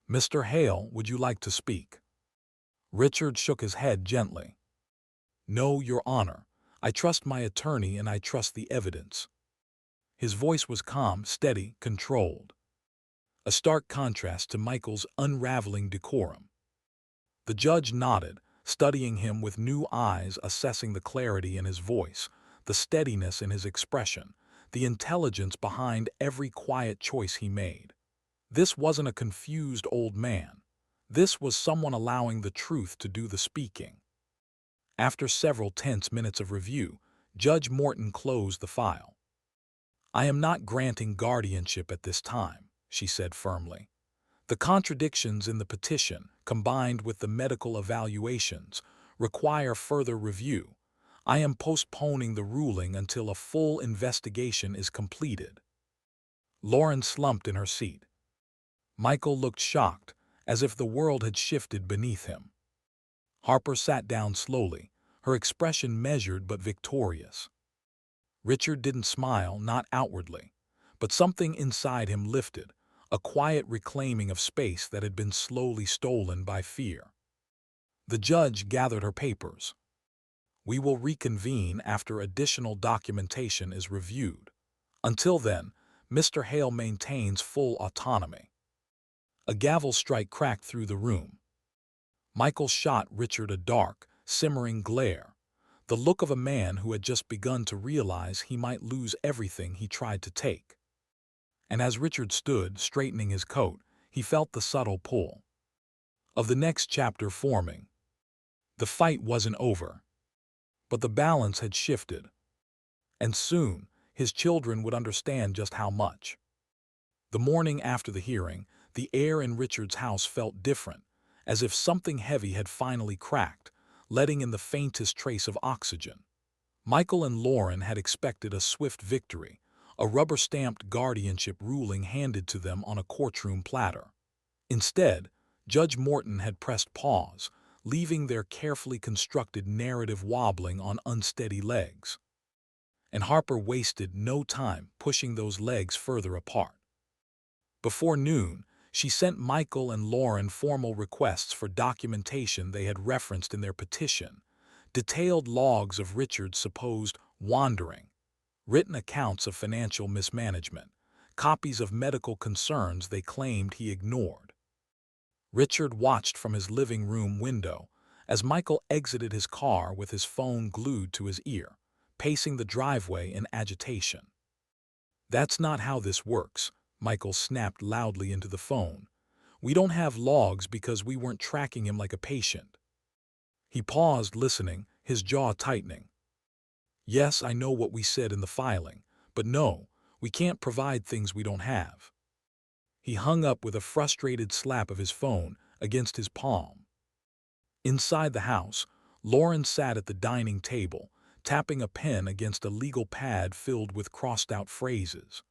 Mr. Hale, would you like to speak? Richard shook his head gently. No, Your Honor. I trust my attorney and I trust the evidence. His voice was calm, steady, controlled. A stark contrast to Michael's unraveling decorum. The judge nodded, studying him with new eyes, assessing the clarity in his voice, the steadiness in his expression, the intelligence behind every quiet choice he made. This wasn't a confused old man. This was someone allowing the truth to do the speaking. After several tense minutes of review, Judge Morton closed the file. I am not granting guardianship at this time, she said firmly. The contradictions in the petition, combined with the medical evaluations, require further review. I am postponing the ruling until a full investigation is completed. Lauren slumped in her seat. Michael looked shocked, as if the world had shifted beneath him. Harper sat down slowly, her expression measured but victorious. Richard didn't smile, not outwardly, but something inside him lifted, a quiet reclaiming of space that had been slowly stolen by fear. The judge gathered her papers. We will reconvene after additional documentation is reviewed. Until then, Mr. Hale maintains full autonomy. A gavel strike cracked through the room. Michael shot Richard a dark, simmering glare, the look of a man who had just begun to realize he might lose everything he tried to take. And as Richard stood, straightening his coat, he felt the subtle pull of the next chapter forming. The fight wasn't over, but the balance had shifted. And soon, his children would understand just how much. The morning after the hearing, the air in Richard's house felt different, as if something heavy had finally cracked, letting in the faintest trace of oxygen. Michael and Lauren had expected a swift victory, a rubber-stamped guardianship ruling handed to them on a courtroom platter. Instead, Judge Morton had pressed pause, leaving their carefully constructed narrative wobbling on unsteady legs. And Harper wasted no time pushing those legs further apart. Before noon, she sent Michael and Lauren formal requests for documentation they had referenced in their petition, detailed logs of Richard's supposed wandering, written accounts of financial mismanagement, copies of medical concerns they claimed he ignored. Richard watched from his living room window as Michael exited his car with his phone glued to his ear, pacing the driveway in agitation. That's not how this works, Michael snapped loudly into the phone. We don't have logs because we weren't tracking him like a patient. He paused, listening, his jaw tightening. Yes, I know what we said in the filing, but no, we can't provide things we don't have. He hung up with a frustrated slap of his phone against his palm. Inside the house, Lauren sat at the dining table, tapping a pen against a legal pad filled with crossed-out phrases.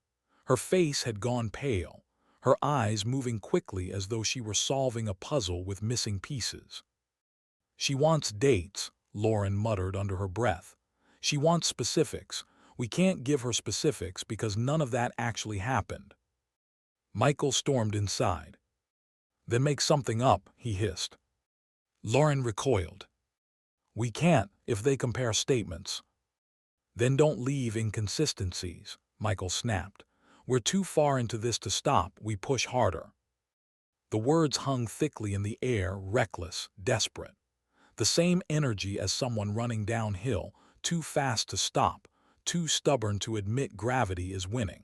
Her face had gone pale, her eyes moving quickly as though she were solving a puzzle with missing pieces. She wants dates, Lauren muttered under her breath. She wants specifics. We can't give her specifics because none of that actually happened. Michael stormed inside. Then make something up, he hissed. Lauren recoiled. We can't if they compare statements. Then don't leave inconsistencies, Michael snapped. We're too far into this to stop, we push harder. The words hung thickly in the air, reckless, desperate. The same energy as someone running downhill, too fast to stop, too stubborn to admit gravity is winning.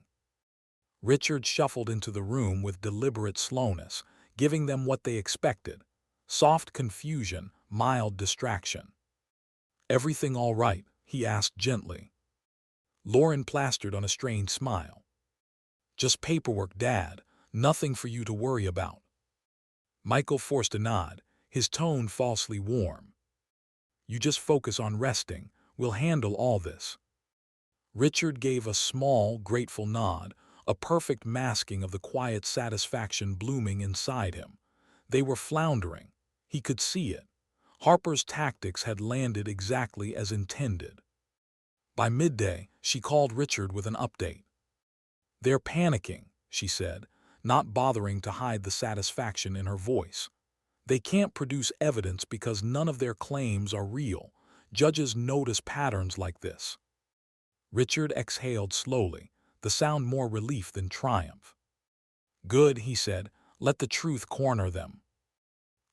Richard shuffled into the room with deliberate slowness, giving them what they expected: soft confusion, mild distraction. "Everything all right?" he asked gently. Lauren plastered on a strained smile. "Just paperwork, Dad. Nothing for you to worry about." Michael forced a nod, his tone falsely warm. "You just focus on resting. We'll handle all this." Richard gave a small, grateful nod, a perfect masking of the quiet satisfaction blooming inside him. They were floundering. He could see it. Harper's tactics had landed exactly as intended. By midday, she called Richard with an update. "They're panicking," she said, not bothering to hide the satisfaction in her voice. "They can't produce evidence because none of their claims are real. Judges notice patterns like this." Richard exhaled slowly, the sound more relief than triumph. "Good," he said. "Let the truth corner them."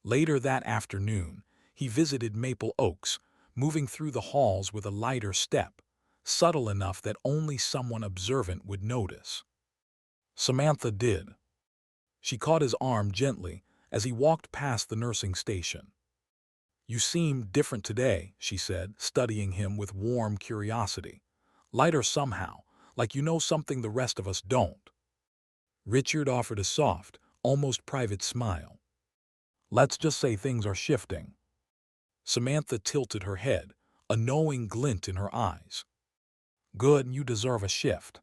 Later that afternoon, he visited Maple Oaks, moving through the halls with a lighter step, subtle enough that only someone observant would notice. Samantha did. She caught his arm gently as he walked past the nursing station. "You seem different today," she said, studying him with warm curiosity. "Lighter somehow, like you know something the rest of us don't." Richard offered a soft, almost private smile. "Let's just say things are shifting." Samantha tilted her head, a knowing glint in her eyes. "Good, you deserve a shift."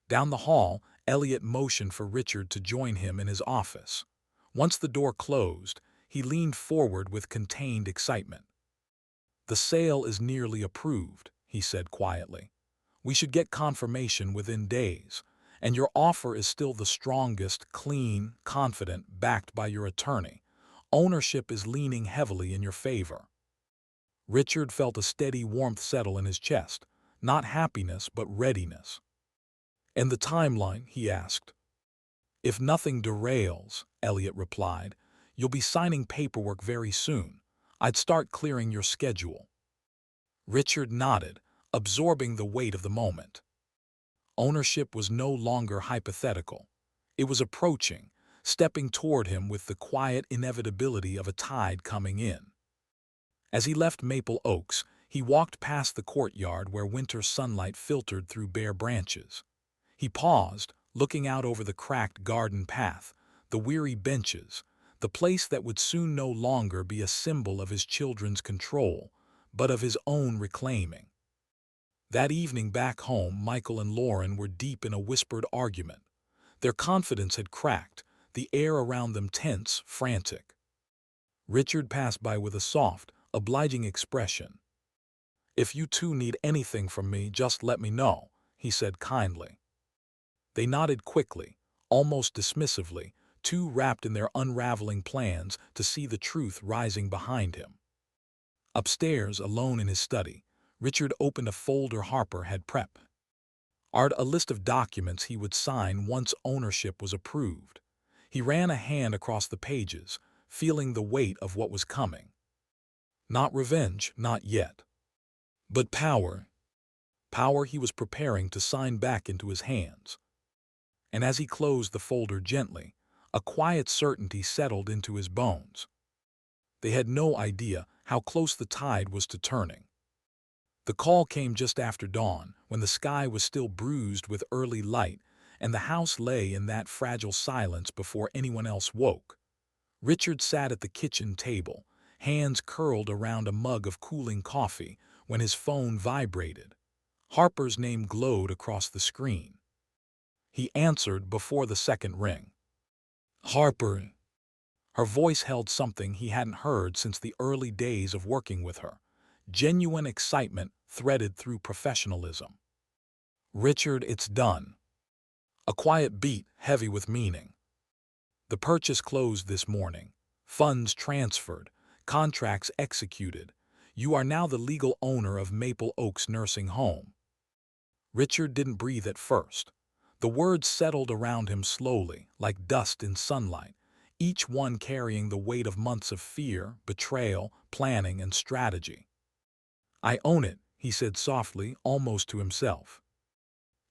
Down the hall, Elliot motioned for Richard to join him in his office. Once the door closed, he leaned forward with contained excitement. "The sale is nearly approved," he said quietly. "We should get confirmation within days, and your offer is still the strongest, clean, confident, backed by your attorney. Ownership is leaning heavily in your favor." Richard felt a steady warmth settle in his chest, not happiness but readiness. "And the timeline?" he asked. "If nothing derails," Elliot replied, "you'll be signing paperwork very soon. I'd start clearing your schedule." Richard nodded, absorbing the weight of the moment. Ownership was no longer hypothetical. It was approaching, stepping toward him with the quiet inevitability of a tide coming in. As he left Maple Oaks, he walked past the courtyard where winter sunlight filtered through bare branches. He paused, looking out over the cracked garden path, the weary benches, the place that would soon no longer be a symbol of his children's control, but of his own reclaiming. That evening back home, Michael and Lauren were deep in a whispered argument. Their confidence had cracked, the air around them tense, frantic. Richard passed by with a soft, obliging expression. "If you two need anything from me, just let me know," he said kindly. They nodded quickly, almost dismissively, too wrapped in their unraveling plans to see the truth rising behind him. Upstairs, alone in his study, Richard opened a folder Harper had prepped. A list of documents he would sign once ownership was approved. He ran a hand across the pages, feeling the weight of what was coming. Not revenge, not yet. But power. Power he was preparing to sign back into his hands. And as he closed the folder gently, a quiet certainty settled into his bones. They had no idea how close the tide was to turning. The call came just after dawn, when the sky was still bruised with early light, and the house lay in that fragile silence before anyone else woke. Richard sat at the kitchen table, hands curled around a mug of cooling coffee, when his phone vibrated. Harper's name glowed across the screen. He answered before the second ring. "Harper." Her voice held something he hadn't heard since the early days of working with her. Genuine excitement threaded through professionalism. "Richard, it's done." A quiet beat, heavy with meaning. "The purchase closed this morning. Funds transferred. Contracts executed. You are now the legal owner of Maple Oaks Nursing Home." Richard didn't breathe at first. The words settled around him slowly, like dust in sunlight, each one carrying the weight of months of fear, betrayal, planning, and strategy. "I own it," he said softly, almost to himself.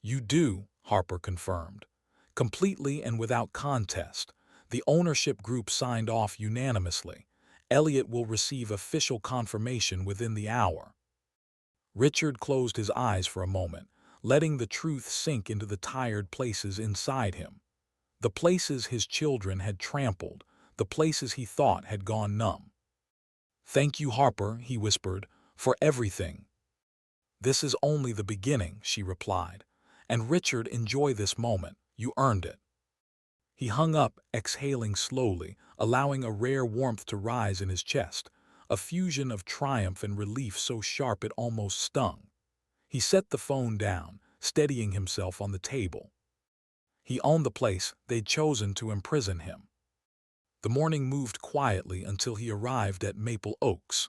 "You do," Harper confirmed. "Completely and without contest. The ownership group signed off unanimously. Elliot will receive official confirmation within the hour. Richard closed his eyes for a moment, letting the truth sink into the tired places inside him. The places his children had trampled, the places he thought had gone numb. "Thank you, Harper," he whispered, "for everything." "This is only the beginning," she replied. "And Richard, enjoy this moment. You earned it." He hung up, exhaling slowly, allowing a rare warmth to rise in his chest, a fusion of triumph and relief so sharp it almost stung. He set the phone down, steadying himself on the table. He owned the place they'd chosen to imprison him. The morning moved quietly until he arrived at Maple Oaks.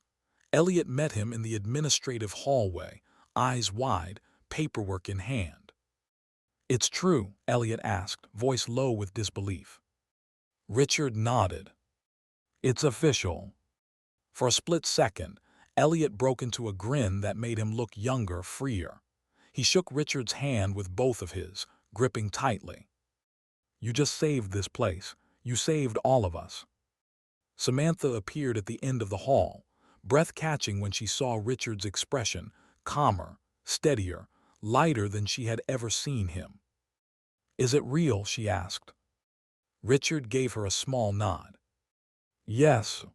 Elliot met him in the administrative hallway, eyes wide, paperwork in hand. "It's true?" Elliot asked, voice low with disbelief. Richard nodded. "It's official." For a split second, Elliot broke into a grin that made him look younger, freer. He shook Richard's hand with both of his, gripping tightly. "You just saved this place. You saved all of us." Samantha appeared at the end of the hall, breath-catching when she saw Richard's expression, calmer, steadier, lighter than she had ever seen him. "Is it real?" she asked. Richard gave her a small nod. "Yes."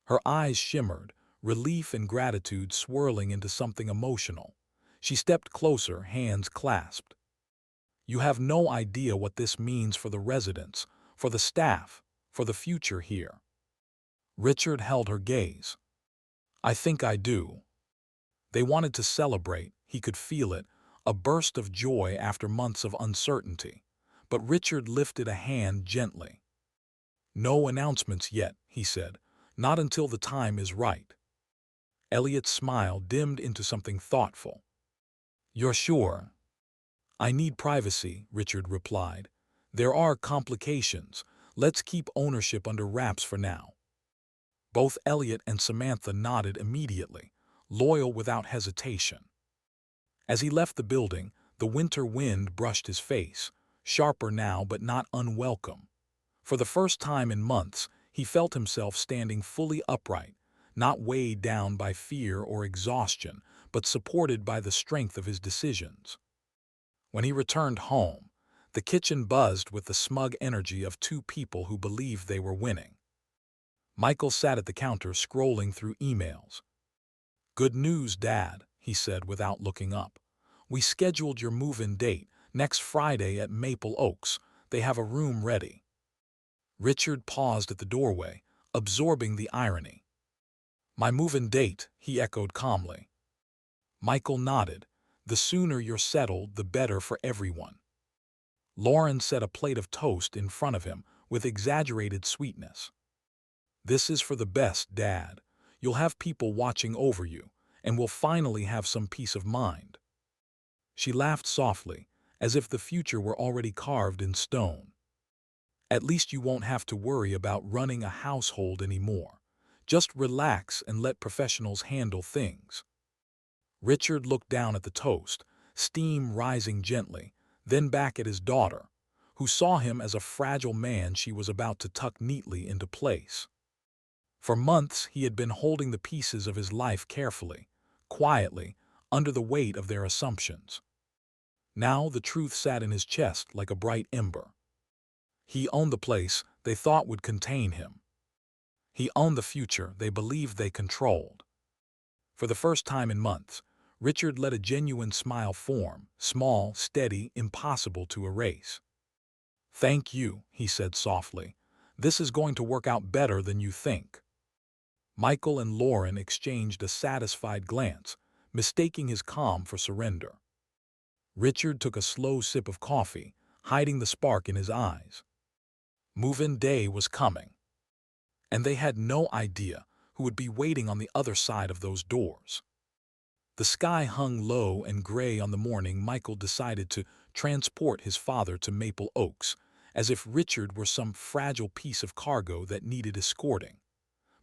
Her eyes shimmered, relief and gratitude swirling into something emotional. She stepped closer, hands clasped. "You have no idea what this means for the residents, for the staff, for the future here." Richard held her gaze. "I think I do." They wanted to celebrate, he could feel it, a burst of joy after months of uncertainty. But Richard lifted a hand gently. "No announcements yet," he said. "Not until the time is right." Elliot's smile dimmed into something thoughtful. "You're sure?" "I need privacy," Richard replied. "There are complications. Let's keep ownership under wraps for now." Both Elliot and Samantha nodded immediately, loyal without hesitation. As he left the building, the winter wind brushed his face, sharper now but not unwelcome. For the first time in months, he felt himself standing fully upright, not weighed down by fear or exhaustion, but supported by the strength of his decisions. When he returned home, the kitchen buzzed with the smug energy of two people who believed they were winning. Michael sat at the counter scrolling through emails. "Good news, Dad," he said without looking up. "We scheduled your move-in date, next Friday at Maple Oaks. They have a room ready." Richard paused at the doorway, absorbing the irony. "My move-in date," he echoed calmly. Michael nodded. "The sooner you're settled, the better for everyone." Lauren set a plate of toast in front of him with exaggerated sweetness. "This is for the best, Dad. You'll have people watching over you, and we'll finally have some peace of mind." She laughed softly, as if the future were already carved in stone. "At least you won't have to worry about running a household anymore. Just relax and let professionals handle things." Richard looked down at the toast, steam rising gently, then back at his daughter, who saw him as a fragile man she was about to tuck neatly into place. For months he had been holding the pieces of his life carefully, quietly, under the weight of their assumptions. Now the truth sat in his chest like a bright ember. He owned the place they thought would contain him. He owned the future they believed they controlled. For the first time in months, Richard let a genuine smile form, small, steady, impossible to erase. "Thank you," he said softly. "This is going to work out better than you think." Michael and Lauren exchanged a satisfied glance, mistaking his calm for surrender. Richard took a slow sip of coffee, hiding the spark in his eyes. Move-in day was coming, and they had no idea who would be waiting on the other side of those doors. The sky hung low and gray on the morning Michael decided to transport his father to Maple Oaks, as if Richard were some fragile piece of cargo that needed escorting.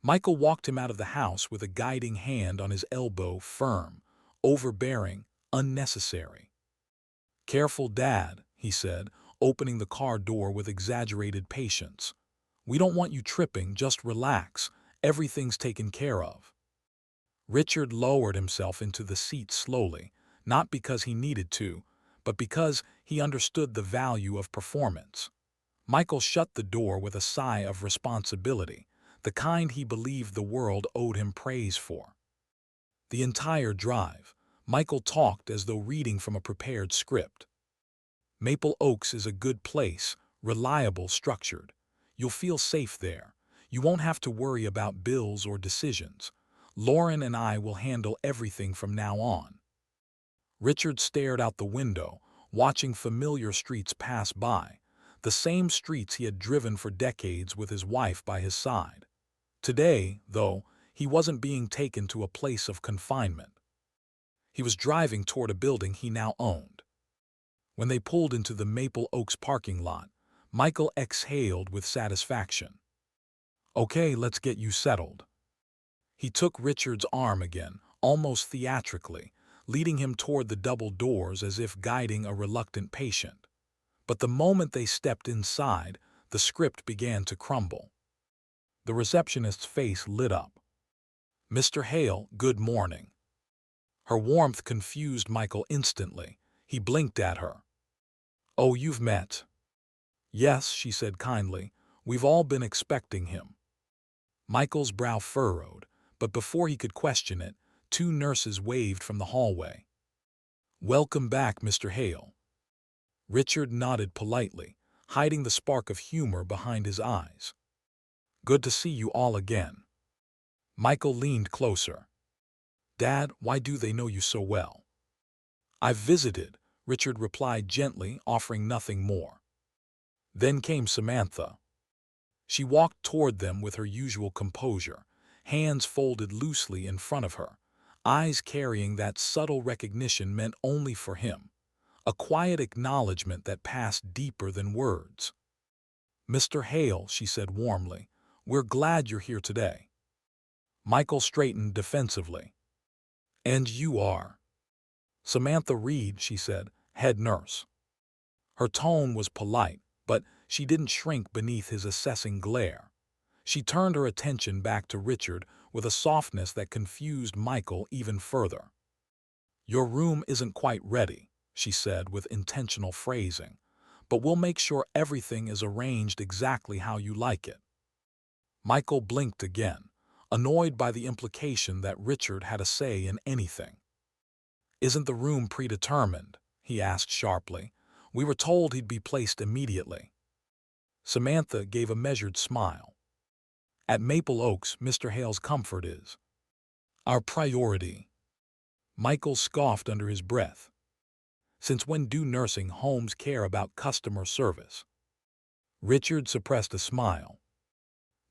Michael walked him out of the house with a guiding hand on his elbow, firm, overbearing, unnecessary. "Careful, Dad," he said, opening the car door with exaggerated patience. "We don't want you tripping, just relax. Everything's taken care of." Richard lowered himself into the seat slowly, not because he needed to, but because he understood the value of performance. Michael shut the door with a sigh of responsibility, the kind he believed the world owed him praise for. The entire drive, Michael talked as though reading from a prepared script. "Maple Oaks is a good place, reliable, structured. You'll feel safe there. You won't have to worry about bills or decisions. Lauren and I will handle everything from now on." Richard stared out the window, watching familiar streets pass by, the same streets he had driven for decades with his wife by his side. Today, though, he wasn't being taken to a place of confinement. He was driving toward a building he now owned. When they pulled into the Maple Oaks parking lot, Michael exhaled with satisfaction. "Okay, let's get you settled." He took Richard's arm again, almost theatrically, leading him toward the double doors as if guiding a reluctant patient. But the moment they stepped inside, the script began to crumble. The receptionist's face lit up. "Mr. Hale, good morning." Her warmth confused Michael instantly. He blinked at her. "Oh, you've met." "Yes," she said kindly. "We've all been expecting him." Michael's brow furrowed, but before he could question it, two nurses waved from the hallway. "Welcome back, Mr. Hale." Richard nodded politely, hiding the spark of humor behind his eyes. "Good to see you all again." Michael leaned closer. "Dad, why do they know you so well?" "I've visited," Richard replied gently, offering nothing more. Then came Samantha. She walked toward them with her usual composure, hands folded loosely in front of her, eyes carrying that subtle recognition meant only for him, a quiet acknowledgement that passed deeper than words. "Mr. Hale," she said warmly, "we're glad you're here today." Michael straightened defensively. "And you are?" "Samantha Reed," she said, "head nurse." Her tone was polite, but she didn't shrink beneath his assessing glare. She turned her attention back to Richard with a softness that confused Michael even further. "Your room isn't quite ready," she said with intentional phrasing, "but we'll make sure everything is arranged exactly how you like it." Michael blinked again, annoyed by the implication that Richard had a say in anything. "Isn't the room predetermined?" he asked sharply. "We were told he'd be placed immediately." Samantha gave a measured smile. "At Maple Oaks, Mr. Hale's comfort is our priority." Michael scoffed under his breath. "Since when do nursing homes care about customer service?" Richard suppressed a smile.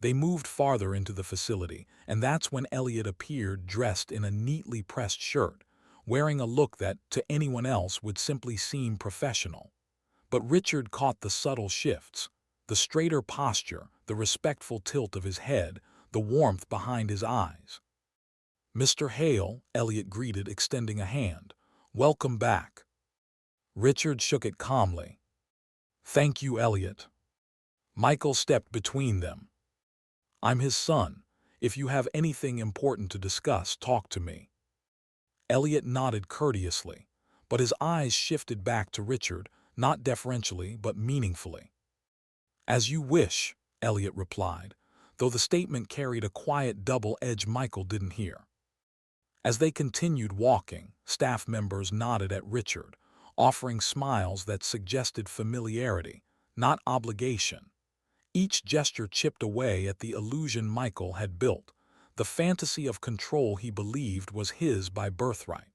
They moved farther into the facility, and that's when Elliot appeared dressed in a neatly pressed shirt, wearing a look that, to anyone else, would simply seem professional. But Richard caught the subtle shifts, the straighter posture, the respectful tilt of his head, the warmth behind his eyes. "Mr. Hale," Elliot greeted, extending a hand. "Welcome back." Richard shook it calmly. "Thank you, Elliot." Michael stepped between them. "I'm his son. If you have anything important to discuss, talk to me." Elliot nodded courteously, but his eyes shifted back to Richard, not deferentially but meaningfully. "As you wish," Elliot replied, though the statement carried a quiet double edge Michael didn't hear. As they continued walking, staff members nodded at Richard, offering smiles that suggested familiarity, not obligation. Each gesture chipped away at the illusion Michael had built, the fantasy of control he believed was his by birthright.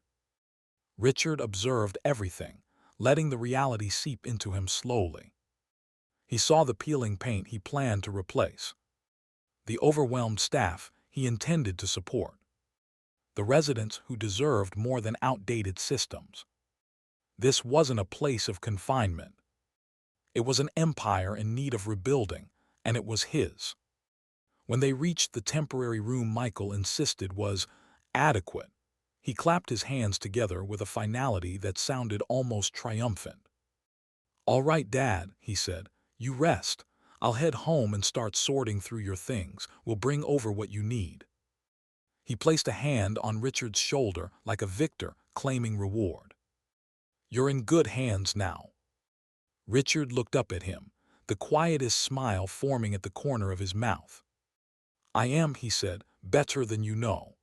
Richard observed everything, letting the reality seep into him slowly. He saw the peeling paint he planned to replace, the overwhelmed staff he intended to support, the residents who deserved more than outdated systems. This wasn't a place of confinement. It was an empire in need of rebuilding, and it was his. When they reached the temporary room Michael insisted was adequate, he clapped his hands together with a finality that sounded almost triumphant. "All right, Dad," he said, "you rest. I'll head home and start sorting through your things. We'll bring over what you need." He placed a hand on Richard's shoulder like a victor claiming reward. "You're in good hands now." Richard looked up at him, the quietest smile forming at the corner of his mouth. "I am," he said, "better than you know."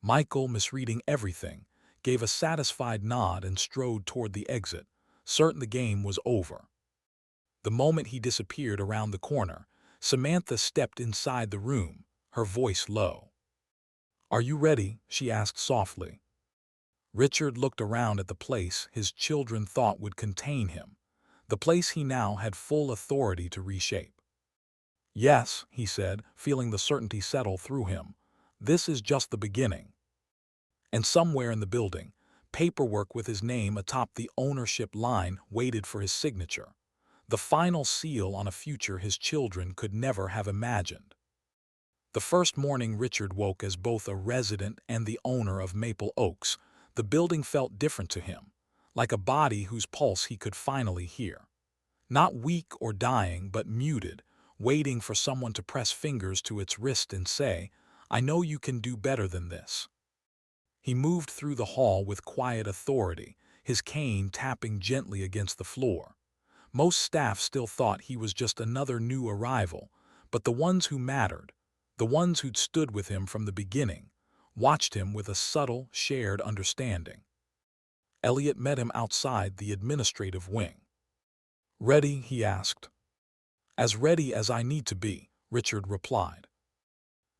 Michael, misreading everything, gave a satisfied nod and strode toward the exit, certain the game was over. The moment he disappeared around the corner, Samantha stepped inside the room, her voice low. "Are you ready?" she asked softly. Richard looked around at the place his children thought would contain him, the place he now had full authority to reshape. "Yes," he said, feeling the certainty settle through him. "This is just the beginning." And somewhere in the building, paperwork with his name atop the ownership line waited for his signature, the final seal on a future his children could never have imagined. The first morning Richard woke as both a resident and the owner of Maple Oaks, the building felt different to him, like a body whose pulse he could finally hear. Not weak or dying, but muted, waiting for someone to press fingers to its wrist and say, "I know you can do better than this." He moved through the hall with quiet authority, his cane tapping gently against the floor. Most staff still thought he was just another new arrival, but the ones who mattered, the ones who'd stood with him from the beginning, watched him with a subtle, shared understanding. Elliot met him outside the administrative wing. "Ready?" he asked. "As ready as I need to be," Richard replied.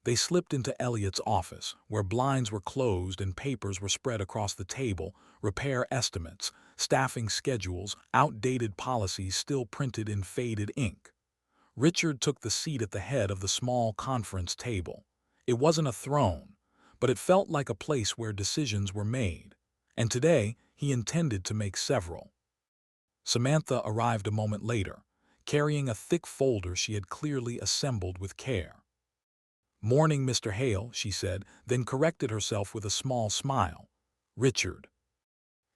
They slipped into Elliot's office, where blinds were closed and papers were spread across the table, repair estimates, staffing schedules, outdated policies still printed in faded ink. Richard took the seat at the head of the small conference table. It wasn't a throne, but it felt like a place where decisions were made, and today he intended to make several. Samantha arrived a moment later, carrying a thick folder she had clearly assembled with care. "Morning, Mr. Hale," she said, then corrected herself with a small smile. "Richard."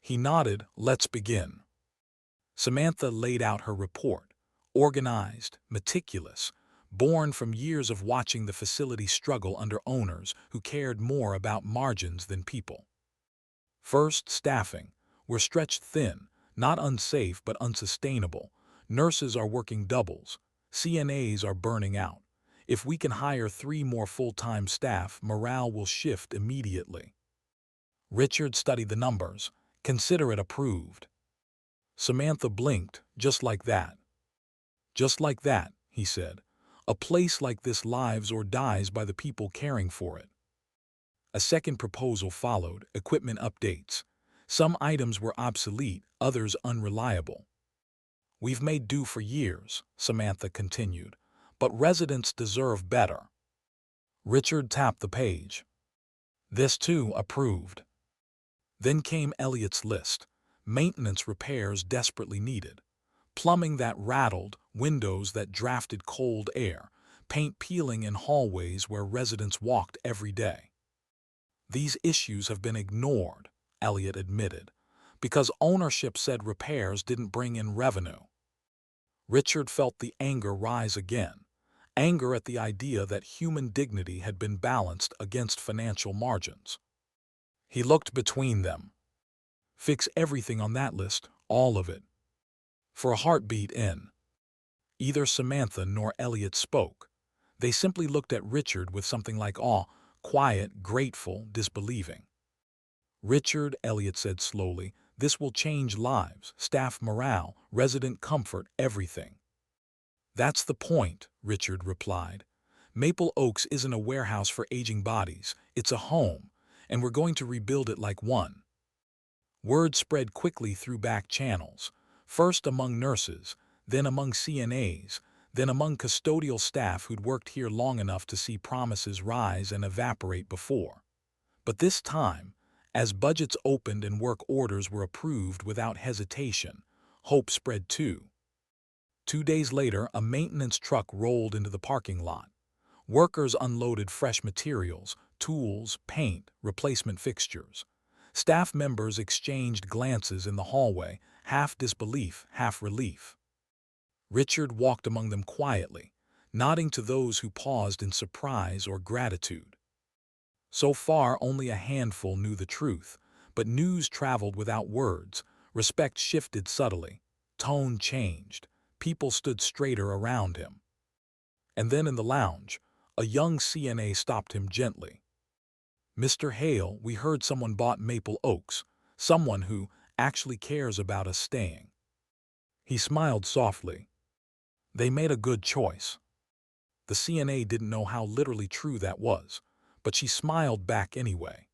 He nodded. "Let's begin." Samantha laid out her report, organized, meticulous, born from years of watching the facility struggle under owners who cared more about margins than people. First, staffing. We're stretched thin, not unsafe but unsustainable. Nurses are working doubles. CNAs are burning out. If we can hire 3 more full-time staff, morale will shift immediately. Richard studied the numbers. "Consider it approved." Samantha blinked, "Just like that." "Just like that," he said. "A place like this lives or dies by the people caring for it." A second proposal followed, equipment updates. Some items were obsolete, others unreliable. "We've made do for years," Samantha continued, "but residents deserve better." Richard tapped the page. This too approved. Then came Elliot's list. Maintenance repairs desperately needed. Plumbing that rattled, windows that drafted cold air, paint peeling in hallways where residents walked every day. "These issues have been ignored," Elliot admitted, "because ownership said repairs didn't bring in revenue." Richard felt the anger rise again, anger at the idea that human dignity had been balanced against financial margins. He looked between them. "Fix everything on that list, all of it." For a heartbeat in. Either Samantha nor Elliot spoke. They simply looked at Richard with something like awe, quiet, grateful, disbelieving. "Richard," Elliot said slowly, "this will change lives, staff morale, resident comfort, everything." "That's the point," Richard replied. "Maple Oaks isn't a warehouse for aging bodies, it's a home, and we're going to rebuild it like one." Word spread quickly through back channels, first among nurses, then among CNAs, then among custodial staff who'd worked here long enough to see promises rise and evaporate before. But this time, as budgets opened and work orders were approved without hesitation, hope spread too. 2 days later, a maintenance truck rolled into the parking lot. Workers unloaded fresh materials, tools, paint, replacement fixtures. Staff members exchanged glances in the hallway, half disbelief, half relief. Richard walked among them quietly, nodding to those who paused in surprise or gratitude. So far, only a handful knew the truth, but news traveled without words, respect shifted subtly, tone changed, people stood straighter around him. And then in the lounge, a young CNA stopped him gently. "Mr. Hale, we heard someone bought Maple Oaks, someone who actually cares about us staying." He smiled softly. They made a good choice. The CNA didn't know how literally true that was, but she smiled back anyway.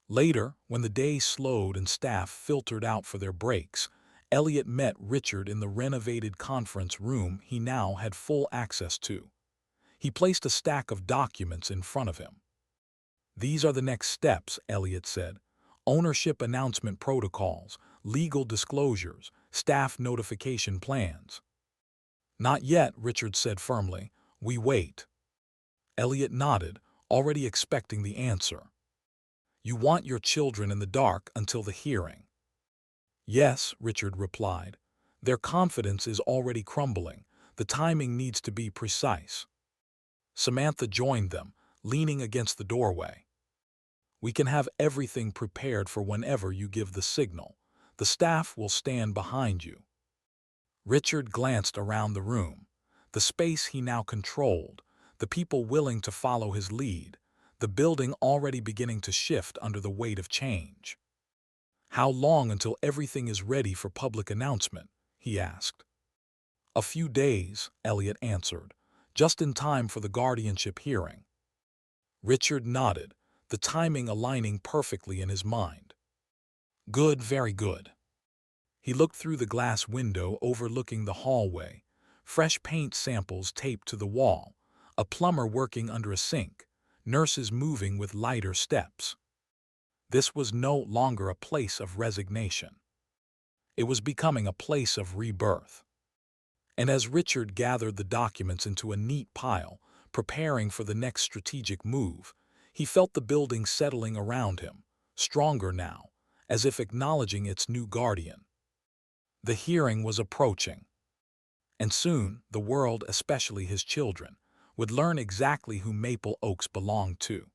Later, when the day slowed and staff filtered out for their breaks, Elliot met Richard in the renovated conference room he now had full access to. He placed a stack of documents in front of him. "These are the next steps," Elliot said. "Ownership announcement protocols, legal disclosures, staff notification plans." "Not yet," Richard said firmly. "We wait." Elliot nodded, already expecting the answer. "You want your children in the dark until the hearing." "Yes," Richard replied. "Their confidence is already crumbling. The timing needs to be precise." Samantha joined them, leaning against the doorway. "We can have everything prepared for whenever you give the signal. The staff will stand behind you." Richard glanced around the room. The space he now controlled, the people willing to follow his lead, the building already beginning to shift under the weight of change. "How long until everything is ready for public announcement?" he asked. "A few days," Elliot answered, "just in time for the guardianship hearing." Richard nodded, the timing aligning perfectly in his mind. "Good, very good." He looked through the glass window overlooking the hallway, fresh paint samples taped to the wall, a plumber working under a sink, nurses moving with lighter steps. This was no longer a place of resignation. It was becoming a place of rebirth. And as Richard gathered the documents into a neat pile, preparing for the next strategic move, he felt the building settling around him, stronger now, as if acknowledging its new guardian. The hearing was approaching. And soon, the world, especially his children, would learn exactly who Maple Oaks belonged to.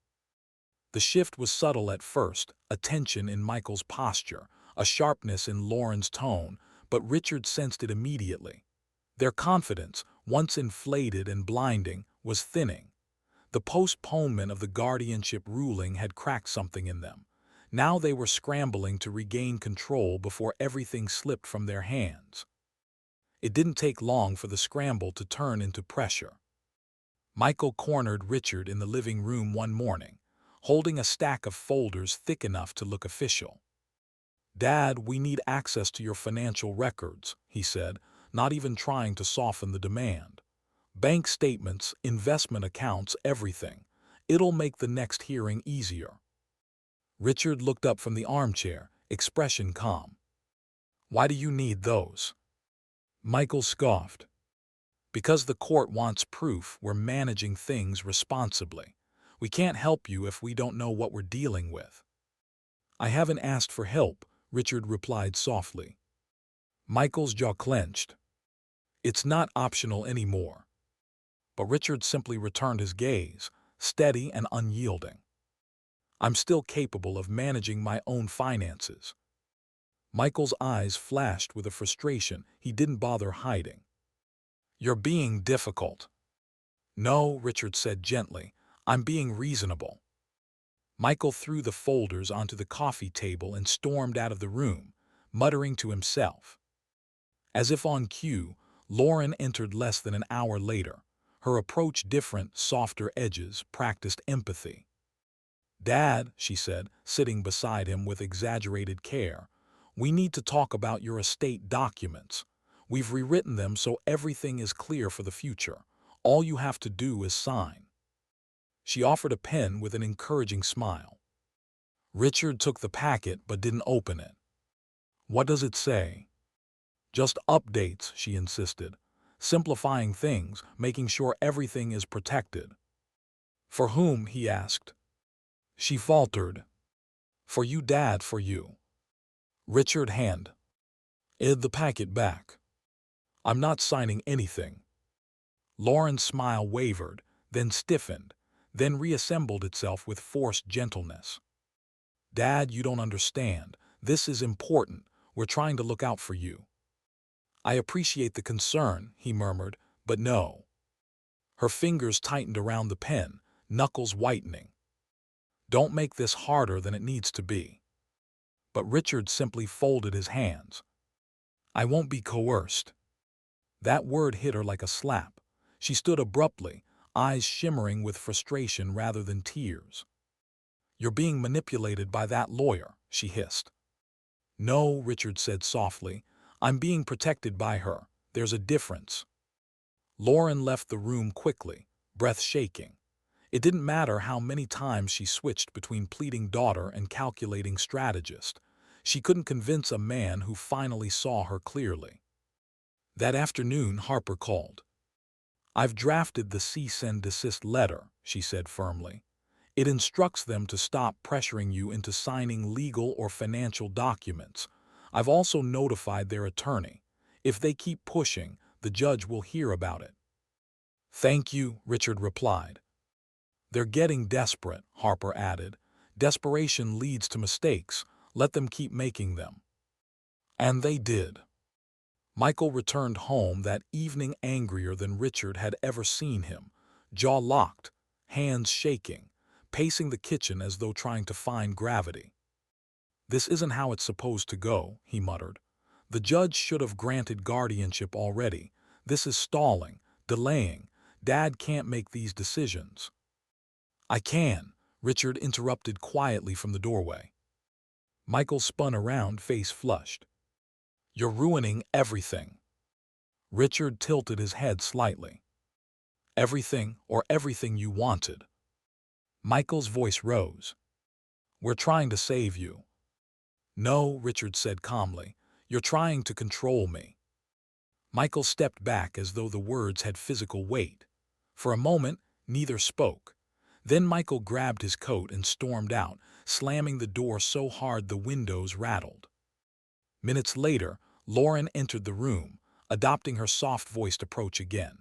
The shift was subtle at first, a tension in Michael's posture, a sharpness in Lauren's tone, but Richard sensed it immediately. Their confidence, once inflated and blinding, was thinning. The postponement of the guardianship ruling had cracked something in them. Now they were scrambling to regain control before everything slipped from their hands. It didn't take long for the scramble to turn into pressure. Michael cornered Richard in the living room one morning, holding a stack of folders thick enough to look official. "Dad, we need access to your financial records," he said, not even trying to soften the demand. "Bank statements, investment accounts, everything. It'll make the next hearing easier." Richard looked up from the armchair, expression calm. "Why do you need those?" Michael scoffed. "Because the court wants proof we're managing things responsibly. We can't help you if we don't know what we're dealing with." "I haven't asked for help," Richard replied softly. Michael's jaw clenched. "It's not optional anymore." But Richard simply returned his gaze, steady and unyielding. "I'm still capable of managing my own finances." Michael's eyes flashed with a frustration he didn't bother hiding. "You're being difficult." "No," Richard said gently, "I'm being reasonable." Michael threw the folders onto the coffee table and stormed out of the room, muttering to himself. As if on cue, Lauren entered less than an hour later. Her approach different, softer edges, practiced empathy. "Dad," she said, sitting beside him with exaggerated care, "we need to talk about your estate documents. We've rewritten them so everything is clear for the future. All you have to do is sign." She offered a pen with an encouraging smile. Richard took the packet but didn't open it. "What does it say?" "Just updates," she insisted. "Simplifying things, making sure everything is protected." "For whom?" he asked. She faltered. "For you, Dad, for you." Richard handed the packet back. I'm not signing anything. Lauren's smile wavered, then stiffened, then reassembled itself with forced gentleness. Dad, you don't understand. This is important. We're trying to look out for you. I appreciate the concern, he murmured, but no. Her fingers tightened around the pen, knuckles whitening. Don't make this harder than it needs to be. But Richard simply folded his hands. I won't be coerced. That word hit her like a slap. She stood abruptly, eyes shimmering with frustration rather than tears. You're being manipulated by that lawyer, she hissed. No, Richard said softly. I'm being protected by her. There's a difference. Lauren left the room quickly, breath shaking. It didn't matter how many times she switched between pleading daughter and calculating strategist. She couldn't convince a man who finally saw her clearly. That afternoon, Harper called. I've drafted the cease and desist letter, she said firmly. It instructs them to stop pressuring you into signing legal or financial documents. I've also notified their attorney. If they keep pushing, the judge will hear about it. Thank you, Richard replied. They're getting desperate, Harper added. Desperation leads to mistakes. Let them keep making them. And they did. Michael returned home that evening angrier than Richard had ever seen him, jaw locked, hands shaking, pacing the kitchen as though trying to find gravity. This isn't how it's supposed to go, he muttered. The judge should have granted guardianship already. This is stalling, delaying. Dad can't make these decisions. I can, Richard interrupted quietly from the doorway. Michael spun around, face flushed. You're ruining everything. Richard tilted his head slightly. Everything or everything you wanted. Michael's voice rose. We're trying to save you. No, Richard said calmly. You're trying to control me. Michael stepped back as though the words had physical weight. For a moment, neither spoke. Then Michael grabbed his coat and stormed out, slamming the door so hard the windows rattled. Minutes later, Lauren entered the room, adopting her soft-voiced approach again.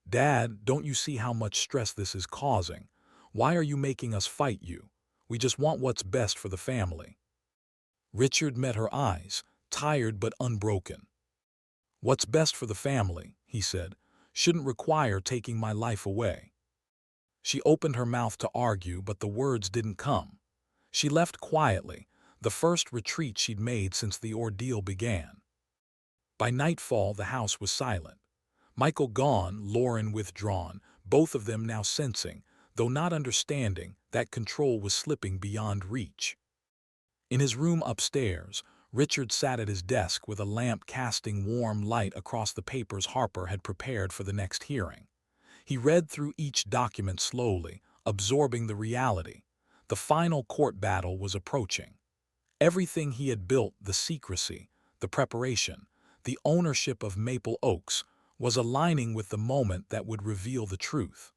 Dad, don't you see how much stress this is causing? Why are you making us fight you? We just want what's best for the family. Richard met her eyes, tired but unbroken. What's best for the family, he said, shouldn't require taking my life away. She opened her mouth to argue, but the words didn't come. She left quietly, the first retreat she'd made since the ordeal began. By nightfall, the house was silent. Michael gone, Lauren withdrawn, both of them now sensing, though not understanding, that control was slipping beyond reach. In his room upstairs, Richard sat at his desk with a lamp casting warm light across the papers Harper had prepared for the next hearing. He read through each document slowly, absorbing the reality. The final court battle was approaching. Everything he had built, the secrecy, the preparation, the ownership of Maple Oaks, was aligning with the moment that would reveal the truth.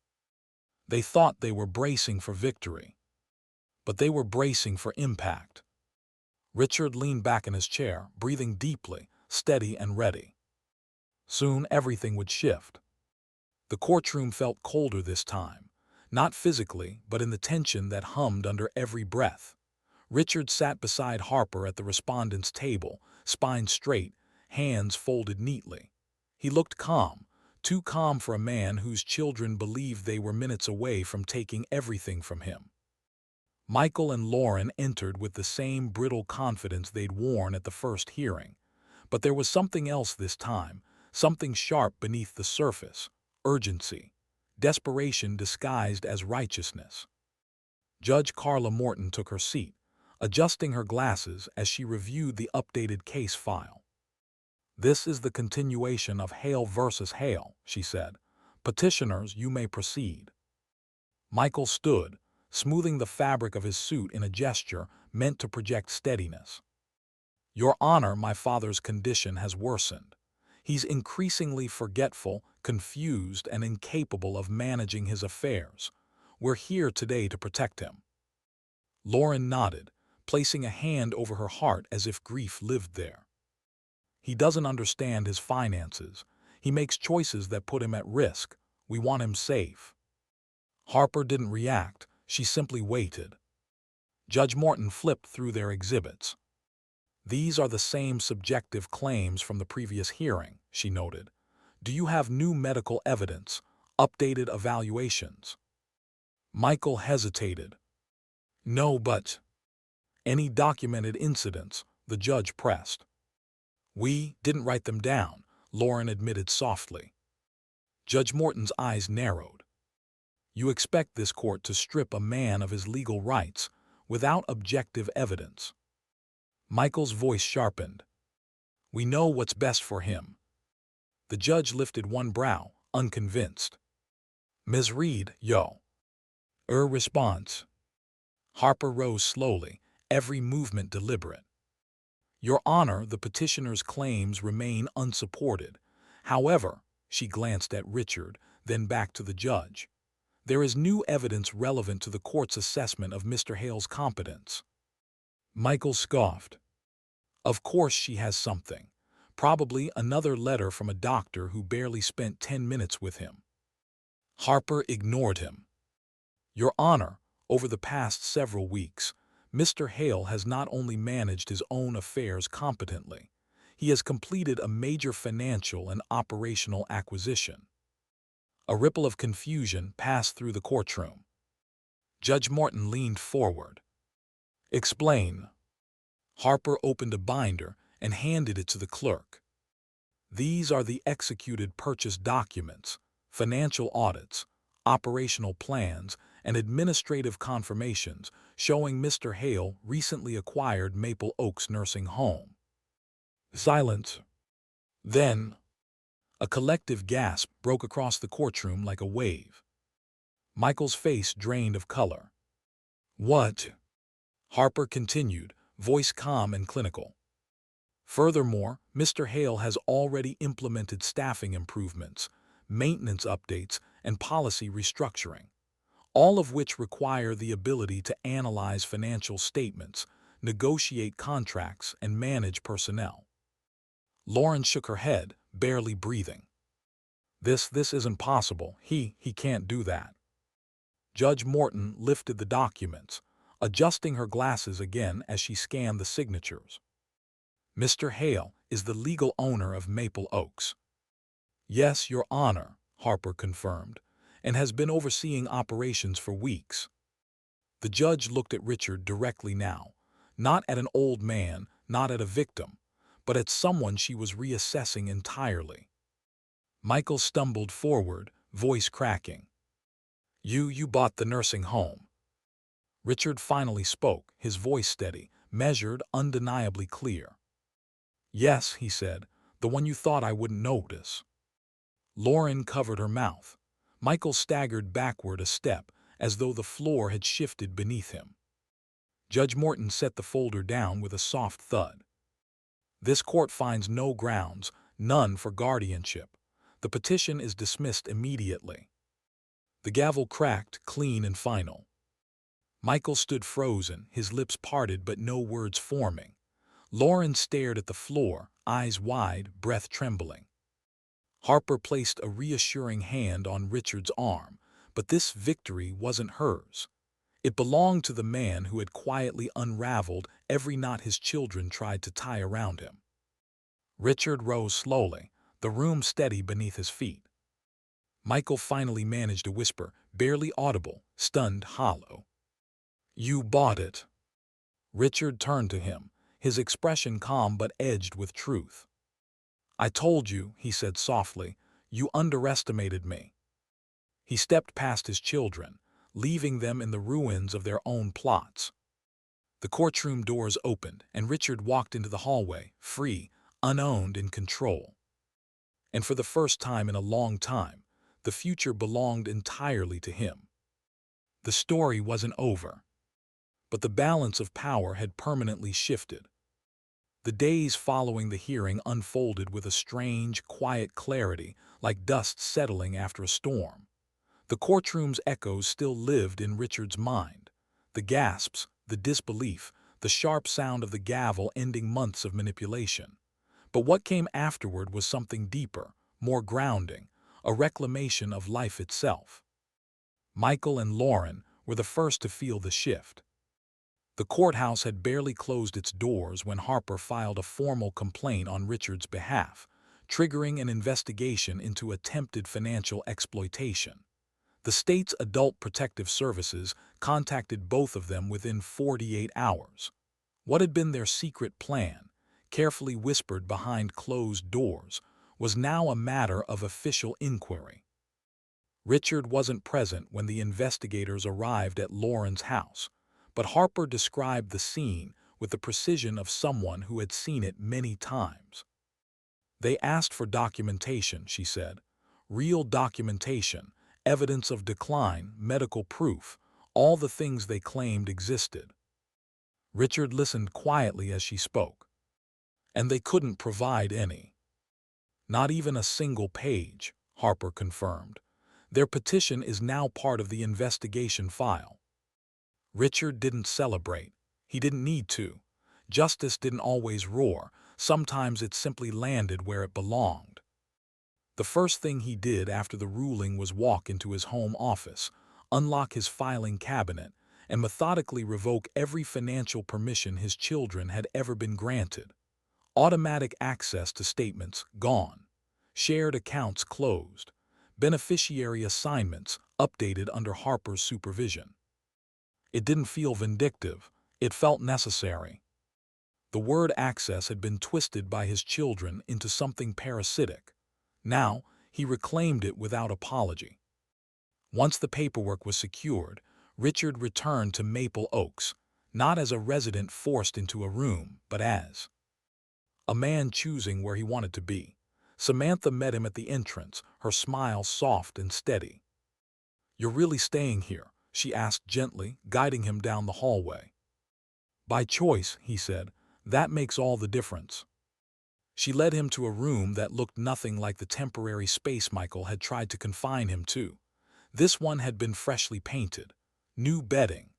They thought they were bracing for victory, but they were bracing for impact. Richard leaned back in his chair, breathing deeply, steady and ready. Soon everything would shift. The courtroom felt colder this time, not physically, but in the tension that hummed under every breath. Richard sat beside Harper at the respondent's table, spine straight, hands folded neatly. He looked calm, too calm for a man whose children believed they were minutes away from taking everything from him. Michael and Lauren entered with the same brittle confidence they'd worn at the first hearing. But there was something else this time, something sharp beneath the surface, urgency, desperation disguised as righteousness. Judge Carla Morton took her seat, adjusting her glasses as she reviewed the updated case file. This is the continuation of Hale versus Hale, she said. Petitioners, you may proceed. Michael stood, smoothing the fabric of his suit in a gesture meant to project steadiness. Your Honor, my father's condition has worsened. He's increasingly forgetful, confused, and incapable of managing his affairs. We're here today to protect him. Lauren nodded, placing a hand over her heart as if grief lived there. He doesn't understand his finances. He makes choices that put him at risk. We want him safe." Harper didn't react. She simply waited. Judge Morton flipped through their exhibits. "These are the same subjective claims from the previous hearing," she noted. "Do you have new medical evidence, updated evaluations?" Michael hesitated. "No, but—" "Any documented incidents?" the judge pressed. "We didn't write them down," Lauren admitted softly. Judge Morton's eyes narrowed. "You expect this court to strip a man of his legal rights without objective evidence?" Michael's voice sharpened. "We know what's best for him." The judge lifted one brow, unconvinced. "Ms. Reed, response." Harper rose slowly, every movement deliberate. "Your Honor, the petitioner's claims remain unsupported. However," she glanced at Richard, then back to the judge, "there is new evidence relevant to the court's assessment of Mr. Hale's competence." Michael scoffed. "Of course she has something. Probably another letter from a doctor who barely spent 10 minutes with him." Harper ignored him. "Your Honor, over the past several weeks, Mr. Hale has not only managed his own affairs competently, he has completed a major financial and operational acquisition." A ripple of confusion passed through the courtroom. Judge Morton leaned forward. "Explain." Harper opened a binder and handed it to the clerk. "These are the executed purchase documents, financial audits, operational plans, and administrative confirmations showing Mr. Hale recently acquired Maple Oaks Nursing Home." Silence. Then, a collective gasp broke across the courtroom like a wave. Michael's face drained of color. "What?" Harper continued, voice calm and clinical. "Furthermore, Mr. Hale has already implemented staffing improvements, maintenance updates, and policy restructuring, all of which require the ability to analyze financial statements, negotiate contracts, and manage personnel." Lauren shook her head, barely breathing. This isn't possible. He can't do that." Judge Morton lifted the documents, adjusting her glasses again as she scanned the signatures. "Mr. Hale is the legal owner of Maple Oaks." "Yes, Your Honor," Harper confirmed, "and has been overseeing operations for weeks." The judge looked at Richard directly now, not at an old man, not at a victim, but at someone she was reassessing entirely. Michael stumbled forward, voice cracking. You bought the nursing home." Richard finally spoke, his voice steady, measured, undeniably clear. "Yes," he said, "the one you thought I wouldn't notice." Lauren covered her mouth. Michael staggered backward a step, as though the floor had shifted beneath him. Judge Morton set the folder down with a soft thud. "This court finds no grounds, none for guardianship. The petition is dismissed immediately." The gavel cracked, clean and final. Michael stood frozen, his lips parted but no words forming. Lauren stared at the floor, eyes wide, breath trembling. Harper placed a reassuring hand on Richard's arm, but this victory wasn't hers. It belonged to the man who had quietly unraveled every knot his children tried to tie around him. Richard rose slowly, the room steady beneath his feet. Michael finally managed a whisper, barely audible, stunned, hollow. "You bought it." Richard turned to him, his expression calm but edged with truth. "I told you," he said softly, "you underestimated me." He stepped past his children, leaving them in the ruins of their own plots. The courtroom doors opened, and Richard walked into the hallway, free, unowned, in control. And for the first time in a long time, the future belonged entirely to him. The story wasn't over, but the balance of power had permanently shifted. The days following the hearing unfolded with a strange, quiet clarity, like dust settling after a storm. The courtroom's echoes still lived in Richard's mind. The gasps, the disbelief, the sharp sound of the gavel ending months of manipulation. But what came afterward was something deeper, more grounding, a reclamation of life itself. Michael and Lauren were the first to feel the shift. The courthouse had barely closed its doors when Harper filed a formal complaint on Richard's behalf, triggering an investigation into attempted financial exploitation. The state's Adult Protective Services contacted both of them within 48 hours. What had been their secret plan, carefully whispered behind closed doors, was now a matter of official inquiry. Richard wasn't present when the investigators arrived at Lauren's house, but Harper described the scene with the precision of someone who had seen it many times. They asked for documentation, she said. Real documentation, evidence of decline, medical proof, all the things they claimed existed. Richard listened quietly as she spoke. And they couldn't provide any. Not even a single page, Harper confirmed. Their petition is now part of the investigation file. Richard didn't celebrate. He didn't need to. Justice didn't always roar. Sometimes it simply landed where it belonged. The first thing he did after the ruling was walk into his home office, unlock his filing cabinet, and methodically revoke every financial permission his children had ever been granted. Automatic access to statements gone. Shared accounts closed. Beneficiary assignments updated under Harper's supervision. It didn't feel vindictive. It felt necessary. The word access had been twisted by his children into something parasitic. Now, he reclaimed it without apology. Once the paperwork was secured, Richard returned to Maple Oaks, not as a resident forced into a room, but as a man choosing where he wanted to be. Samantha met him at the entrance, her smile soft and steady. "You're really staying here?" she asked gently, guiding him down the hallway. "By choice," he said. "That makes all the difference." She led him to a room that looked nothing like the temporary space Michael had tried to confine him to. This one had been freshly painted. New bedding.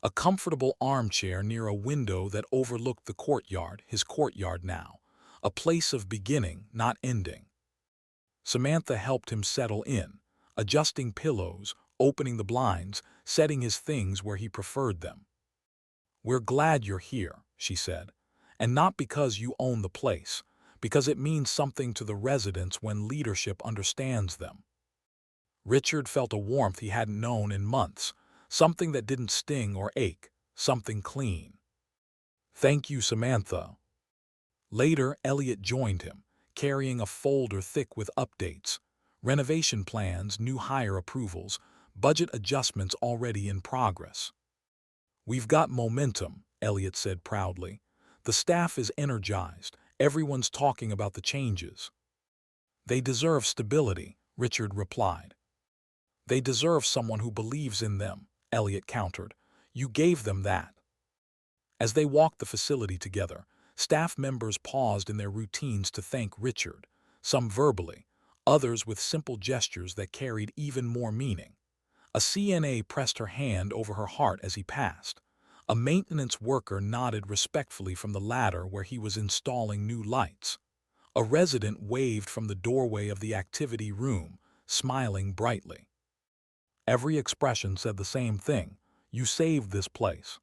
A comfortable armchair near a window that overlooked the courtyard, his courtyard now. A place of beginning, not ending. Samantha helped him settle in, adjusting pillows, opening the blinds, setting his things where he preferred them. "We're glad you're here," she said. "And not because you own the place, because it means something to the residents when leadership understands them." Richard felt a warmth he hadn't known in months, something that didn't sting or ache, something clean. "Thank you, Samantha." Later, Elliot joined him, carrying a folder thick with updates, renovation plans, new hire approvals, budget adjustments already in progress. "We've got momentum," Elliot said proudly. "The staff is energized. Everyone's talking about the changes." "They deserve stability," Richard replied. "They deserve someone who believes in them," Elliot countered. "You gave them that." As they walked the facility together, staff members paused in their routines to thank Richard, some verbally, others with simple gestures that carried even more meaning. A CNA pressed her hand over her heart as he passed. A maintenance worker nodded respectfully from the ladder where he was installing new lights. A resident waved from the doorway of the activity room, smiling brightly. Every expression said the same thing: "You saved this place."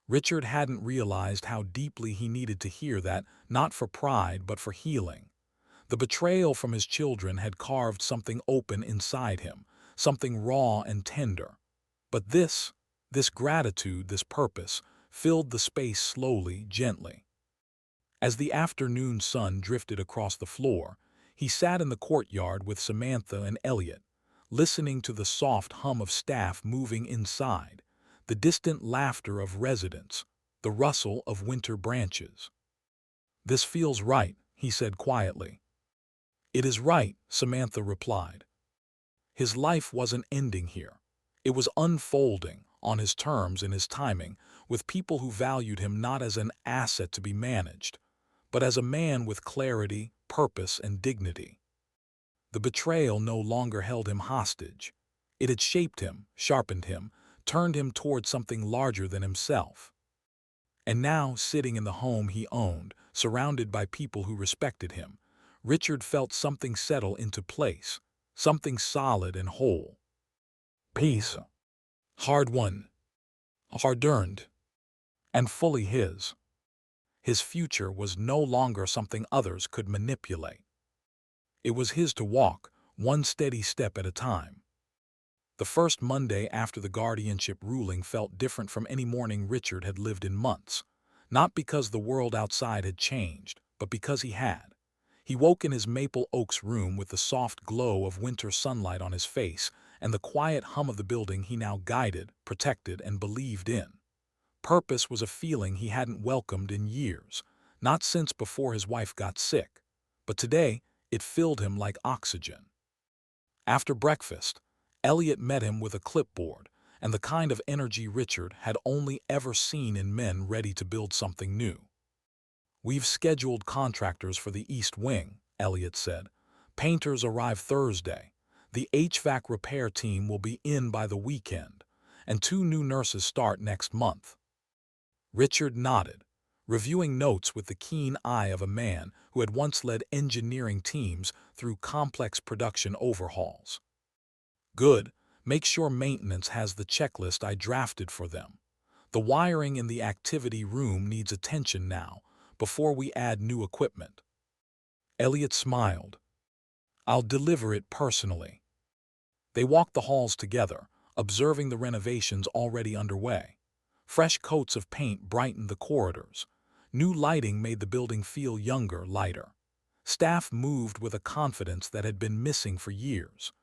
Richard hadn't realized how deeply he needed to hear that, not for pride but for healing. The betrayal from his children had carved something open inside him, something raw and tender. But this gratitude, this purpose, filled the space slowly, gently. As the afternoon sun drifted across the floor, he sat in the courtyard with Samantha and Elliot, listening to the soft hum of staff moving inside, the distant laughter of residents, the rustle of winter branches. "This feels right," he said quietly. "It is right," Samantha replied. His life wasn't ending here. It was unfolding, on his terms and his timing, with people who valued him not as an asset to be managed, but as a man with clarity, purpose, and dignity. The betrayal no longer held him hostage. It had shaped him, sharpened him, turned him toward something larger than himself. And now, sitting in the home he owned, surrounded by people who respected him, Richard felt something settle into place, something solid and whole. Peace. Hard-won, hard-earned, and fully his. His future was no longer something others could manipulate. It was his to walk, one steady step at a time. The first Monday after the guardianship ruling felt different from any morning Richard had lived in months, not because the world outside had changed, but because he had. He woke in his Maple Oaks room with the soft glow of winter sunlight on his face and the quiet hum of the building he now guided, protected, and believed in. Purpose was a feeling he hadn't welcomed in years, not since before his wife got sick, but today it filled him like oxygen. After breakfast, Elliot met him with a clipboard and the kind of energy Richard had only ever seen in men ready to build something new. "We've scheduled contractors for the East Wing," Elliot said. "Painters arrive Thursday. The HVAC repair team will be in by the weekend, and 2 new nurses start next month." Richard nodded, reviewing notes with the keen eye of a man who had once led engineering teams through complex production overhauls. "Good. Make sure maintenance has the checklist I drafted for them. The wiring in the activity room needs attention now, before we add new equipment." Elliot smiled. "I'll deliver it personally." They walked the halls together, observing the renovations already underway. Fresh coats of paint brightened the corridors. New lighting made the building feel younger, lighter. Staff moved with a confidence that had been missing for years.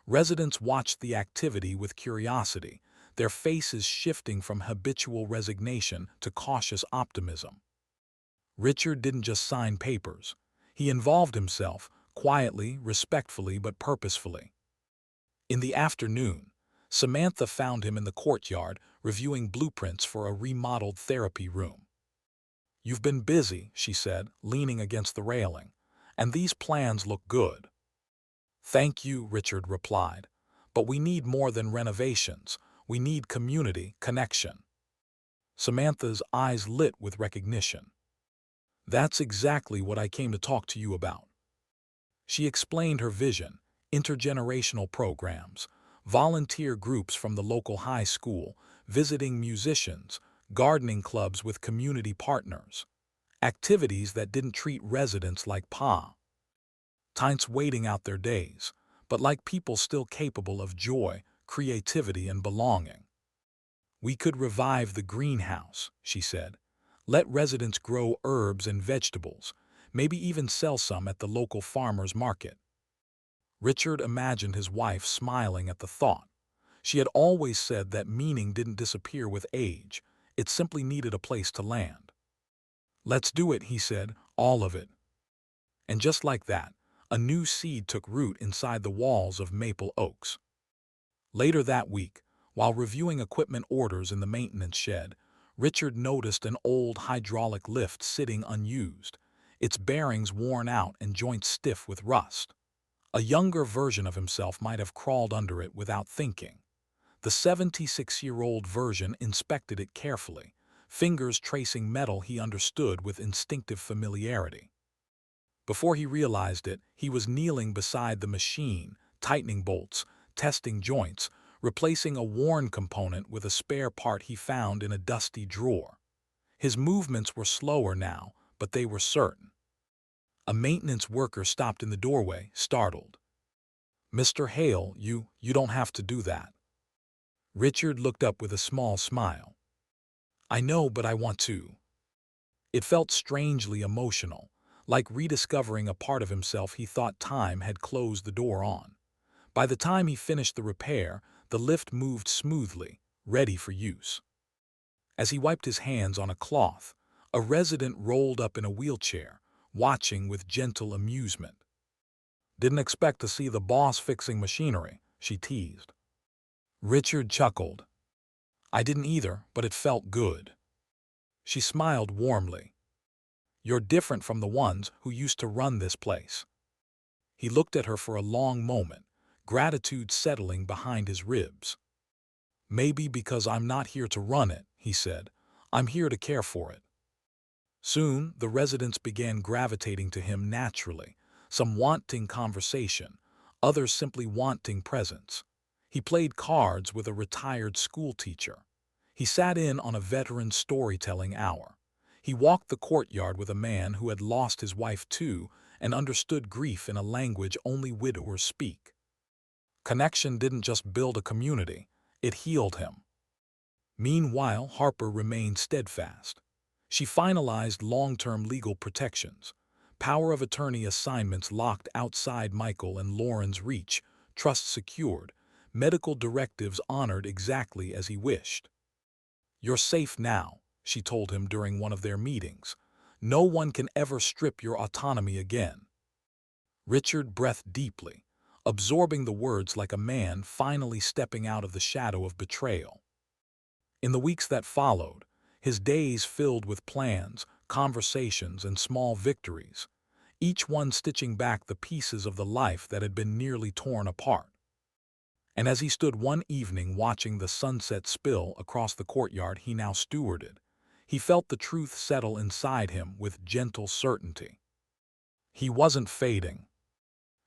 Residents watched the activity with curiosity, their faces shifting from habitual resignation to cautious optimism. Richard didn't just sign papers. He involved himself, quietly, respectfully, but purposefully. In the afternoon, Samantha found him in the courtyard reviewing blueprints for a remodeled therapy room. "You've been busy," she said, leaning against the railing, "and these plans look good." "Thank you," Richard replied, "but we need more than renovations. We need community, connection." Samantha's eyes lit with recognition. "That's exactly what I came to talk to you about." She explained her vision: intergenerational programs, volunteer groups from the local high school, visiting musicians, gardening clubs with community partners, activities that didn't treat residents like tints waiting out their days, but like people still capable of joy, creativity, and belonging. "We could revive the greenhouse," she said. "Let residents grow herbs and vegetables, maybe even sell some at the local farmer's market." Richard imagined his wife smiling at the thought. She had always said that meaning didn't disappear with age, it simply needed a place to land. "Let's do it," he said, "all of it." And just like that, a new seed took root inside the walls of Maple Oaks. Later that week, while reviewing equipment orders in the maintenance shed, Richard noticed an old hydraulic lift sitting unused, its bearings worn out and joints stiff with rust. A younger version of himself might have crawled under it without thinking. The 76-year-old version inspected it carefully, fingers tracing metal he understood with instinctive familiarity. Before he realized it, he was kneeling beside the machine, tightening bolts, testing joints, replacing a worn component with a spare part he found in a dusty drawer. His movements were slower now, but they were certain. A maintenance worker stopped in the doorway, startled. "Mr. Hale, you don't have to do that." Richard looked up with a small smile. "I know, but I want to." It felt strangely emotional, like rediscovering a part of himself he thought time had closed the door on. By the time he finished the repair, the lift moved smoothly, ready for use. As he wiped his hands on a cloth, a resident rolled up in a wheelchair, watching with gentle amusement. "Didn't expect to see the boss fixing machinery," she teased. Richard chuckled. "I didn't either, but it felt good." She smiled warmly. "You're different from the ones who used to run this place." He looked at her for a long moment, gratitude settling behind his ribs. "Maybe because I'm not here to run it," he said. "I'm here to care for it." Soon, the residents began gravitating to him naturally, some wanting conversation, others simply wanting presence. He played cards with a retired schoolteacher. He sat in on a veteran storytelling hour. He walked the courtyard with a man who had lost his wife too and understood grief in a language only widowers speak. Connection didn't just build a community, it healed him. Meanwhile, Harper remained steadfast. She finalized long-term legal protections, power of attorney assignments locked outside Michael and Lauren's reach, trust secured, medical directives honored exactly as he wished. "You're safe now," she told him during one of their meetings. "No one can ever strip your autonomy again." Richard breathed deeply, absorbing the words like a man finally stepping out of the shadow of betrayal. In the weeks that followed, his days filled with plans, conversations, and small victories, each one stitching back the pieces of the life that had been nearly torn apart. And as he stood one evening watching the sunset spill across the courtyard he now stewarded, he felt the truth settle inside him with gentle certainty. He wasn't fading.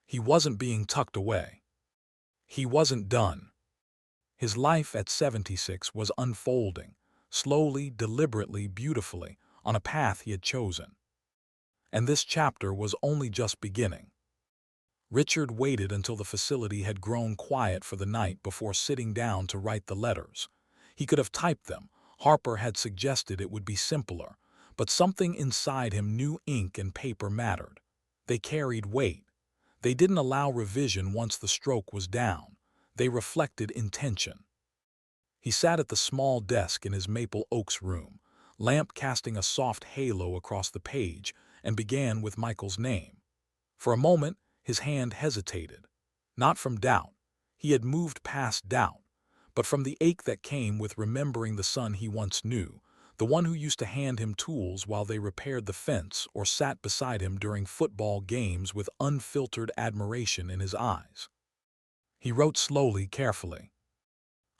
He wasn't being tucked away. He wasn't done. His life at 76 was unfolding, slowly, deliberately, beautifully, on a path he had chosen. And this chapter was only just beginning. Richard waited until the facility had grown quiet for the night before sitting down to write the letters. He could have typed them. Harper had suggested it would be simpler, but something inside him knew ink and paper mattered. They carried weight. They didn't allow revision once the stroke was down. They reflected intention. He sat at the small desk in his Maple Oaks room, lamp casting a soft halo across the page, and began with Michael's name. For a moment, his hand hesitated. Not from doubt. He had moved past doubt, but from the ache that came with remembering the son he once knew, the one who used to hand him tools while they repaired the fence or sat beside him during football games with unfiltered admiration in his eyes. He wrote slowly, carefully.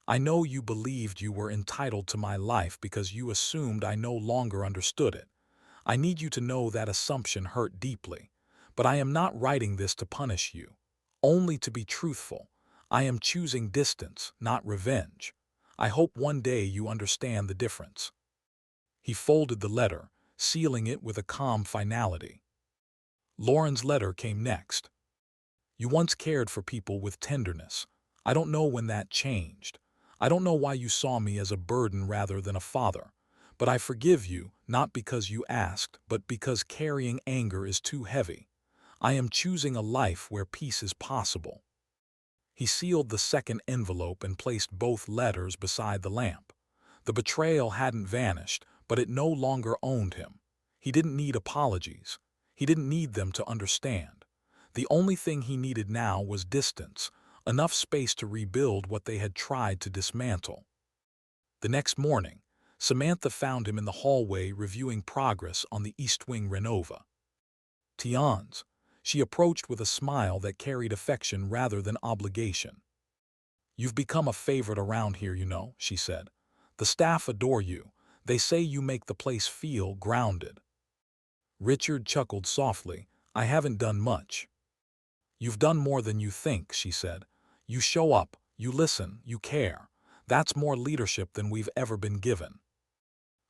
"I know you believed you were entitled to my life because you assumed I no longer understood it. I need you to know that assumption hurt deeply. But I am not writing this to punish you, only to be truthful. I am choosing distance, not revenge. I hope one day you understand the difference." He folded the letter, sealing it with a calm finality. Lauren's letter came next. "You once cared for people with tenderness. I don't know when that changed. I don't know why you saw me as a burden rather than a father. But I forgive you, not because you asked, but because carrying anger is too heavy. I am choosing a life where peace is possible." He sealed the second envelope and placed both letters beside the lamp. The betrayal hadn't vanished, but it no longer owned him. He didn't need apologies. He didn't need them to understand. The only thing he needed now was distance, enough space to rebuild what they had tried to dismantle. The next morning, Samantha found him in the hallway reviewing progress on the East Wing Renova. "Tians," she approached with a smile that carried affection rather than obligation. "You've become a favorite around here, you know," she said. "The staff adore you. They say you make the place feel grounded." Richard chuckled softly. "I haven't done much." "You've done more than you think," she said. "You show up, you listen, you care. That's more leadership than we've ever been given."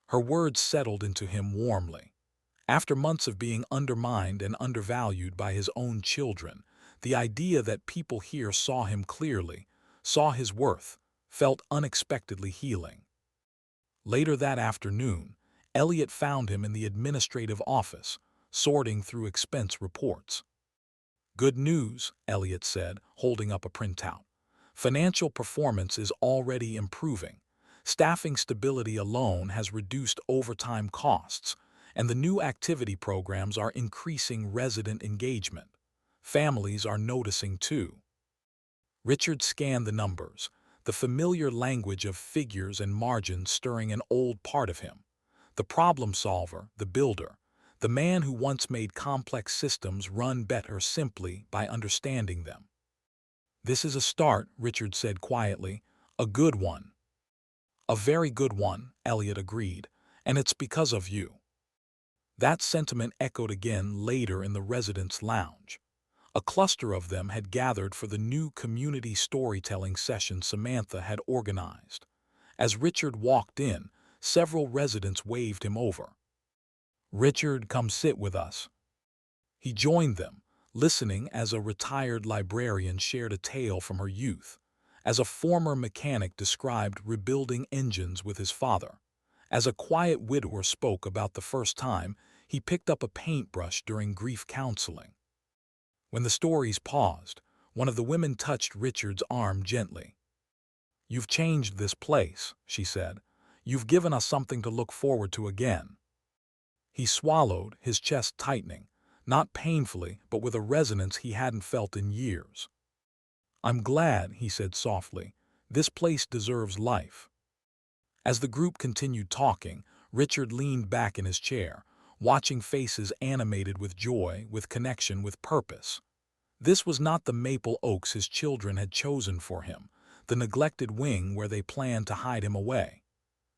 Her words settled into him warmly. After months of being undermined and undervalued by his own children, the idea that people here saw him clearly, saw his worth, felt unexpectedly healing. Later that afternoon, Elliot found him in the administrative office, sorting through expense reports. "Good news," Elliot said, holding up a printout. "Financial performance is already improving. Staffing stability alone has reduced overtime costs, and the new activity programs are increasing resident engagement. Families are noticing too." Richard scanned the numbers, the familiar language of figures and margins stirring an old part of him. The problem solver, the builder, the man who once made complex systems run better simply by understanding them. "This is a start," Richard said quietly. "A good one." "A very good one," Elliot agreed, "and it's because of you." That sentiment echoed again later in the residents' lounge. A cluster of them had gathered for the new community storytelling session Samantha had organized. As Richard walked in, several residents waved him over. "Richard, come sit with us." He joined them, listening as a retired librarian shared a tale from her youth, as a former mechanic described rebuilding engines with his father, as a quiet widower spoke about the first time he picked up a paintbrush during grief counseling. When the stories paused, one of the women touched Richard's arm gently. "You've changed this place," she said. "You've given us something to look forward to again." He swallowed, his chest tightening, not painfully, but with a resonance he hadn't felt in years. "I'm glad," he said softly. "This place deserves life." As the group continued talking, Richard leaned back in his chair, watching faces animated with joy, with connection, with purpose. This was not the Maple Oaks his children had chosen for him, the neglected wing where they planned to hide him away.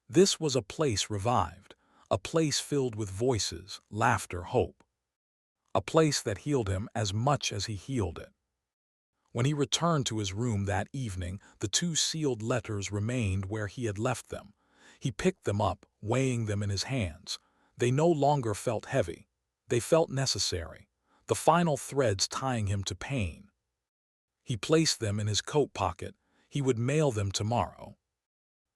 This was a place revived, a place filled with voices, laughter, hope. A place that healed him as much as he healed it. When he returned to his room that evening, the two sealed letters remained where he had left them. He picked them up, weighing them in his hands. They no longer felt heavy. They felt necessary, the final threads tying him to pain. He placed them in his coat pocket. He would mail them tomorrow.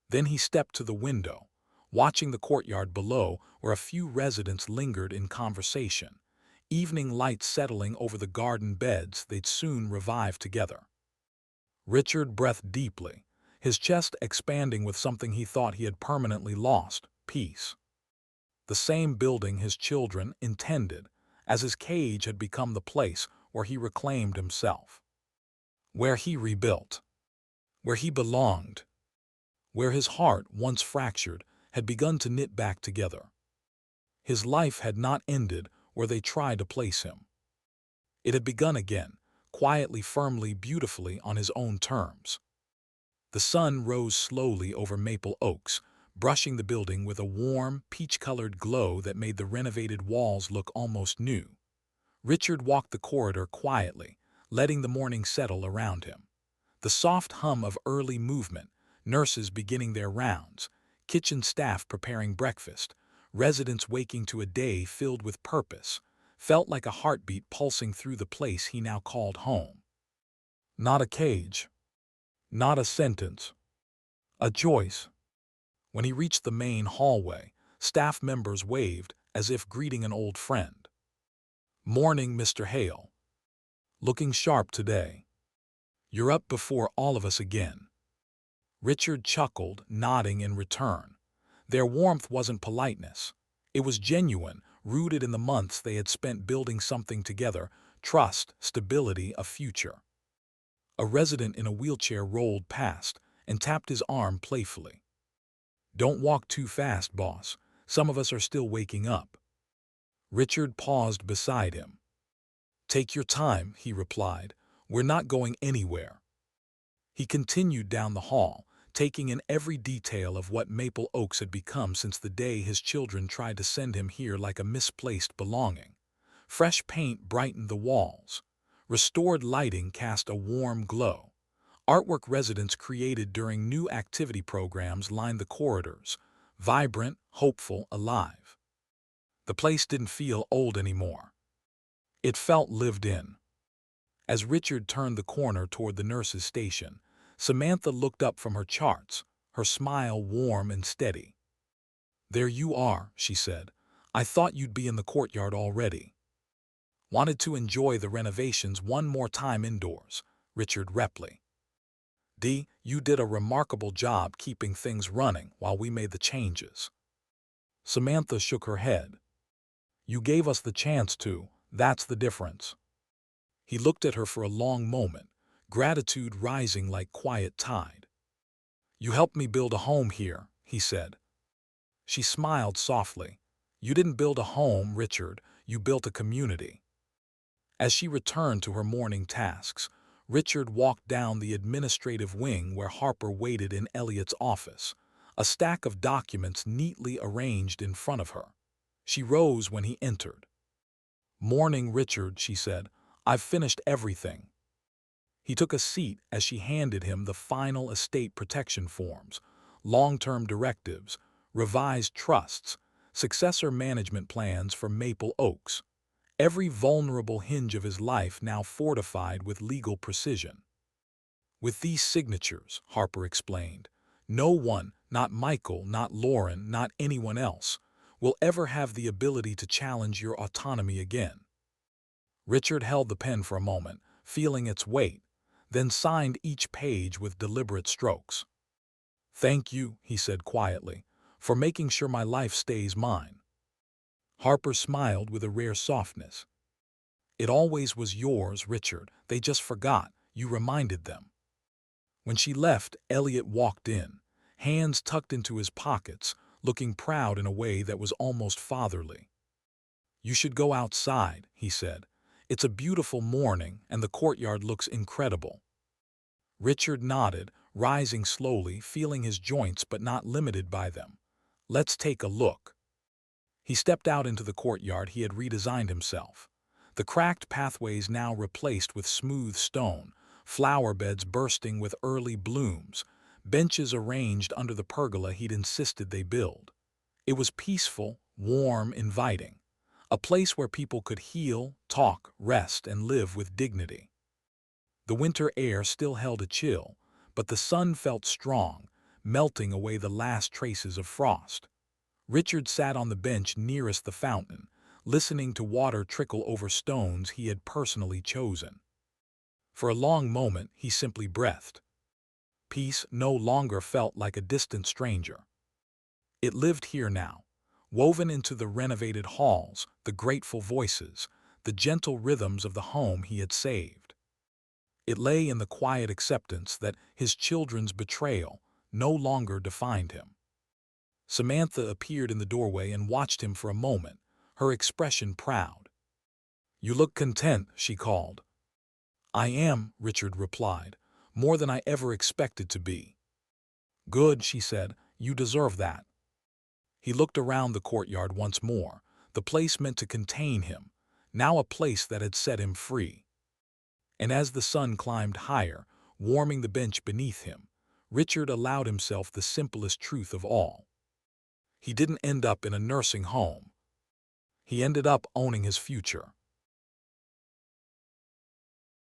Then he stepped to the window, watching the courtyard below where a few residents lingered in conversation. Evening light settling over the garden beds, they'd soon revive together. Richard breathed deeply, his chest expanding with something he thought he had permanently lost: peace. The same building his children intended, as his cage had become the place where he reclaimed himself. Where he rebuilt. Where he belonged. Where his heart, once fractured, had begun to knit back together. His life had not ended where they tried to place him. It had begun again, quietly, firmly, beautifully, on his own terms. The sun rose slowly over Maple Oaks, brushing the building with a warm, peach-colored glow that made the renovated walls look almost new. Richard walked the corridor quietly, letting the morning settle around him. The soft hum of early movement, nurses beginning their rounds, kitchen staff preparing breakfast, residents waking to a day filled with purpose, felt like a heartbeat pulsing through the place he now called home. Not a cage. Not a sentence. A choice. When he reached the main hallway, staff members waved as if greeting an old friend. "Morning, Mr. Hale. Looking sharp today. You're up before all of us again." Richard chuckled, nodding in return. Their warmth wasn't politeness. It was genuine, rooted in the months they had spent building something together: trust, stability, a future. A resident in a wheelchair rolled past and tapped his arm playfully. "Don't walk too fast, boss. Some of us are still waking up." Richard paused beside him. "Take your time," he replied. "We're not going anywhere." He continued down the hall, taking in every detail of what Maple Oaks had become since the day his children tried to send him here like a misplaced belonging. Fresh paint brightened the walls. Restored lighting cast a warm glow. Artwork residents created during new activity programs lined the corridors, vibrant, hopeful, alive. The place didn't feel old anymore. It felt lived in. As Richard turned the corner toward the nurse's station, Samantha looked up from her charts, her smile warm and steady. "There you are," she said. "I thought you'd be in the courtyard already." "Wanted to enjoy the renovations one more time indoors," Richard replied. "You did a remarkable job keeping things running while we made the changes." Samantha shook her head. "You gave us the chance to, that's the difference." He looked at her for a long moment, gratitude rising like quiet tide. "You helped me build a home here," he said. She smiled softly. "You didn't build a home, Richard, you built a community." As she returned to her morning tasks, Richard walked down the administrative wing where Harper waited in Elliot's office, a stack of documents neatly arranged in front of her. She rose when he entered. "Morning, Richard," she said. "I've finished everything." He took a seat as she handed him the final estate protection forms, long-term directives, revised trusts, successor management plans for Maple Oaks. Every vulnerable hinge of his life now fortified with legal precision. "With these signatures," Harper explained, "no one, not Michael, not Lauren, not anyone else, will ever have the ability to challenge your autonomy again." Richard held the pen for a moment, feeling its weight, then signed each page with deliberate strokes. "Thank you," he said quietly, "for making sure my life stays mine." Harper smiled with a rare softness. "It always was yours, Richard. They just forgot. You reminded them." When she left, Elliot walked in, hands tucked into his pockets, looking proud in a way that was almost fatherly. "You should go outside," he said. "It's a beautiful morning and the courtyard looks incredible." Richard nodded, rising slowly, feeling his joints but not limited by them. "Let's take a look." He stepped out into the courtyard. He had redesigned himself. The cracked pathways now replaced with smooth stone, flower beds bursting with early blooms, benches arranged under the pergola he'd insisted they build. It was peaceful, warm, inviting, a place where people could heal, talk, rest, and live with dignity. The winter air still held a chill, but the sun felt strong, melting away the last traces of frost. Richard sat on the bench nearest the fountain, listening to water trickle over stones he had personally chosen. For a long moment, he simply breathed. Peace no longer felt like a distant stranger. It lived here now, woven into the renovated halls, the grateful voices, the gentle rhythms of the home he had saved. It lay in the quiet acceptance that his children's betrayal no longer defined him. Samantha appeared in the doorway and watched him for a moment, her expression proud. "You look content," she called. "I am," Richard replied, "more than I ever expected to be." "Good," she said, "you deserve that." He looked around the courtyard once more, the place meant to contain him, now a place that had set him free. And as the sun climbed higher, warming the bench beneath him, Richard allowed himself the simplest truth of all. He didn't end up in a nursing home. He ended up owning his future.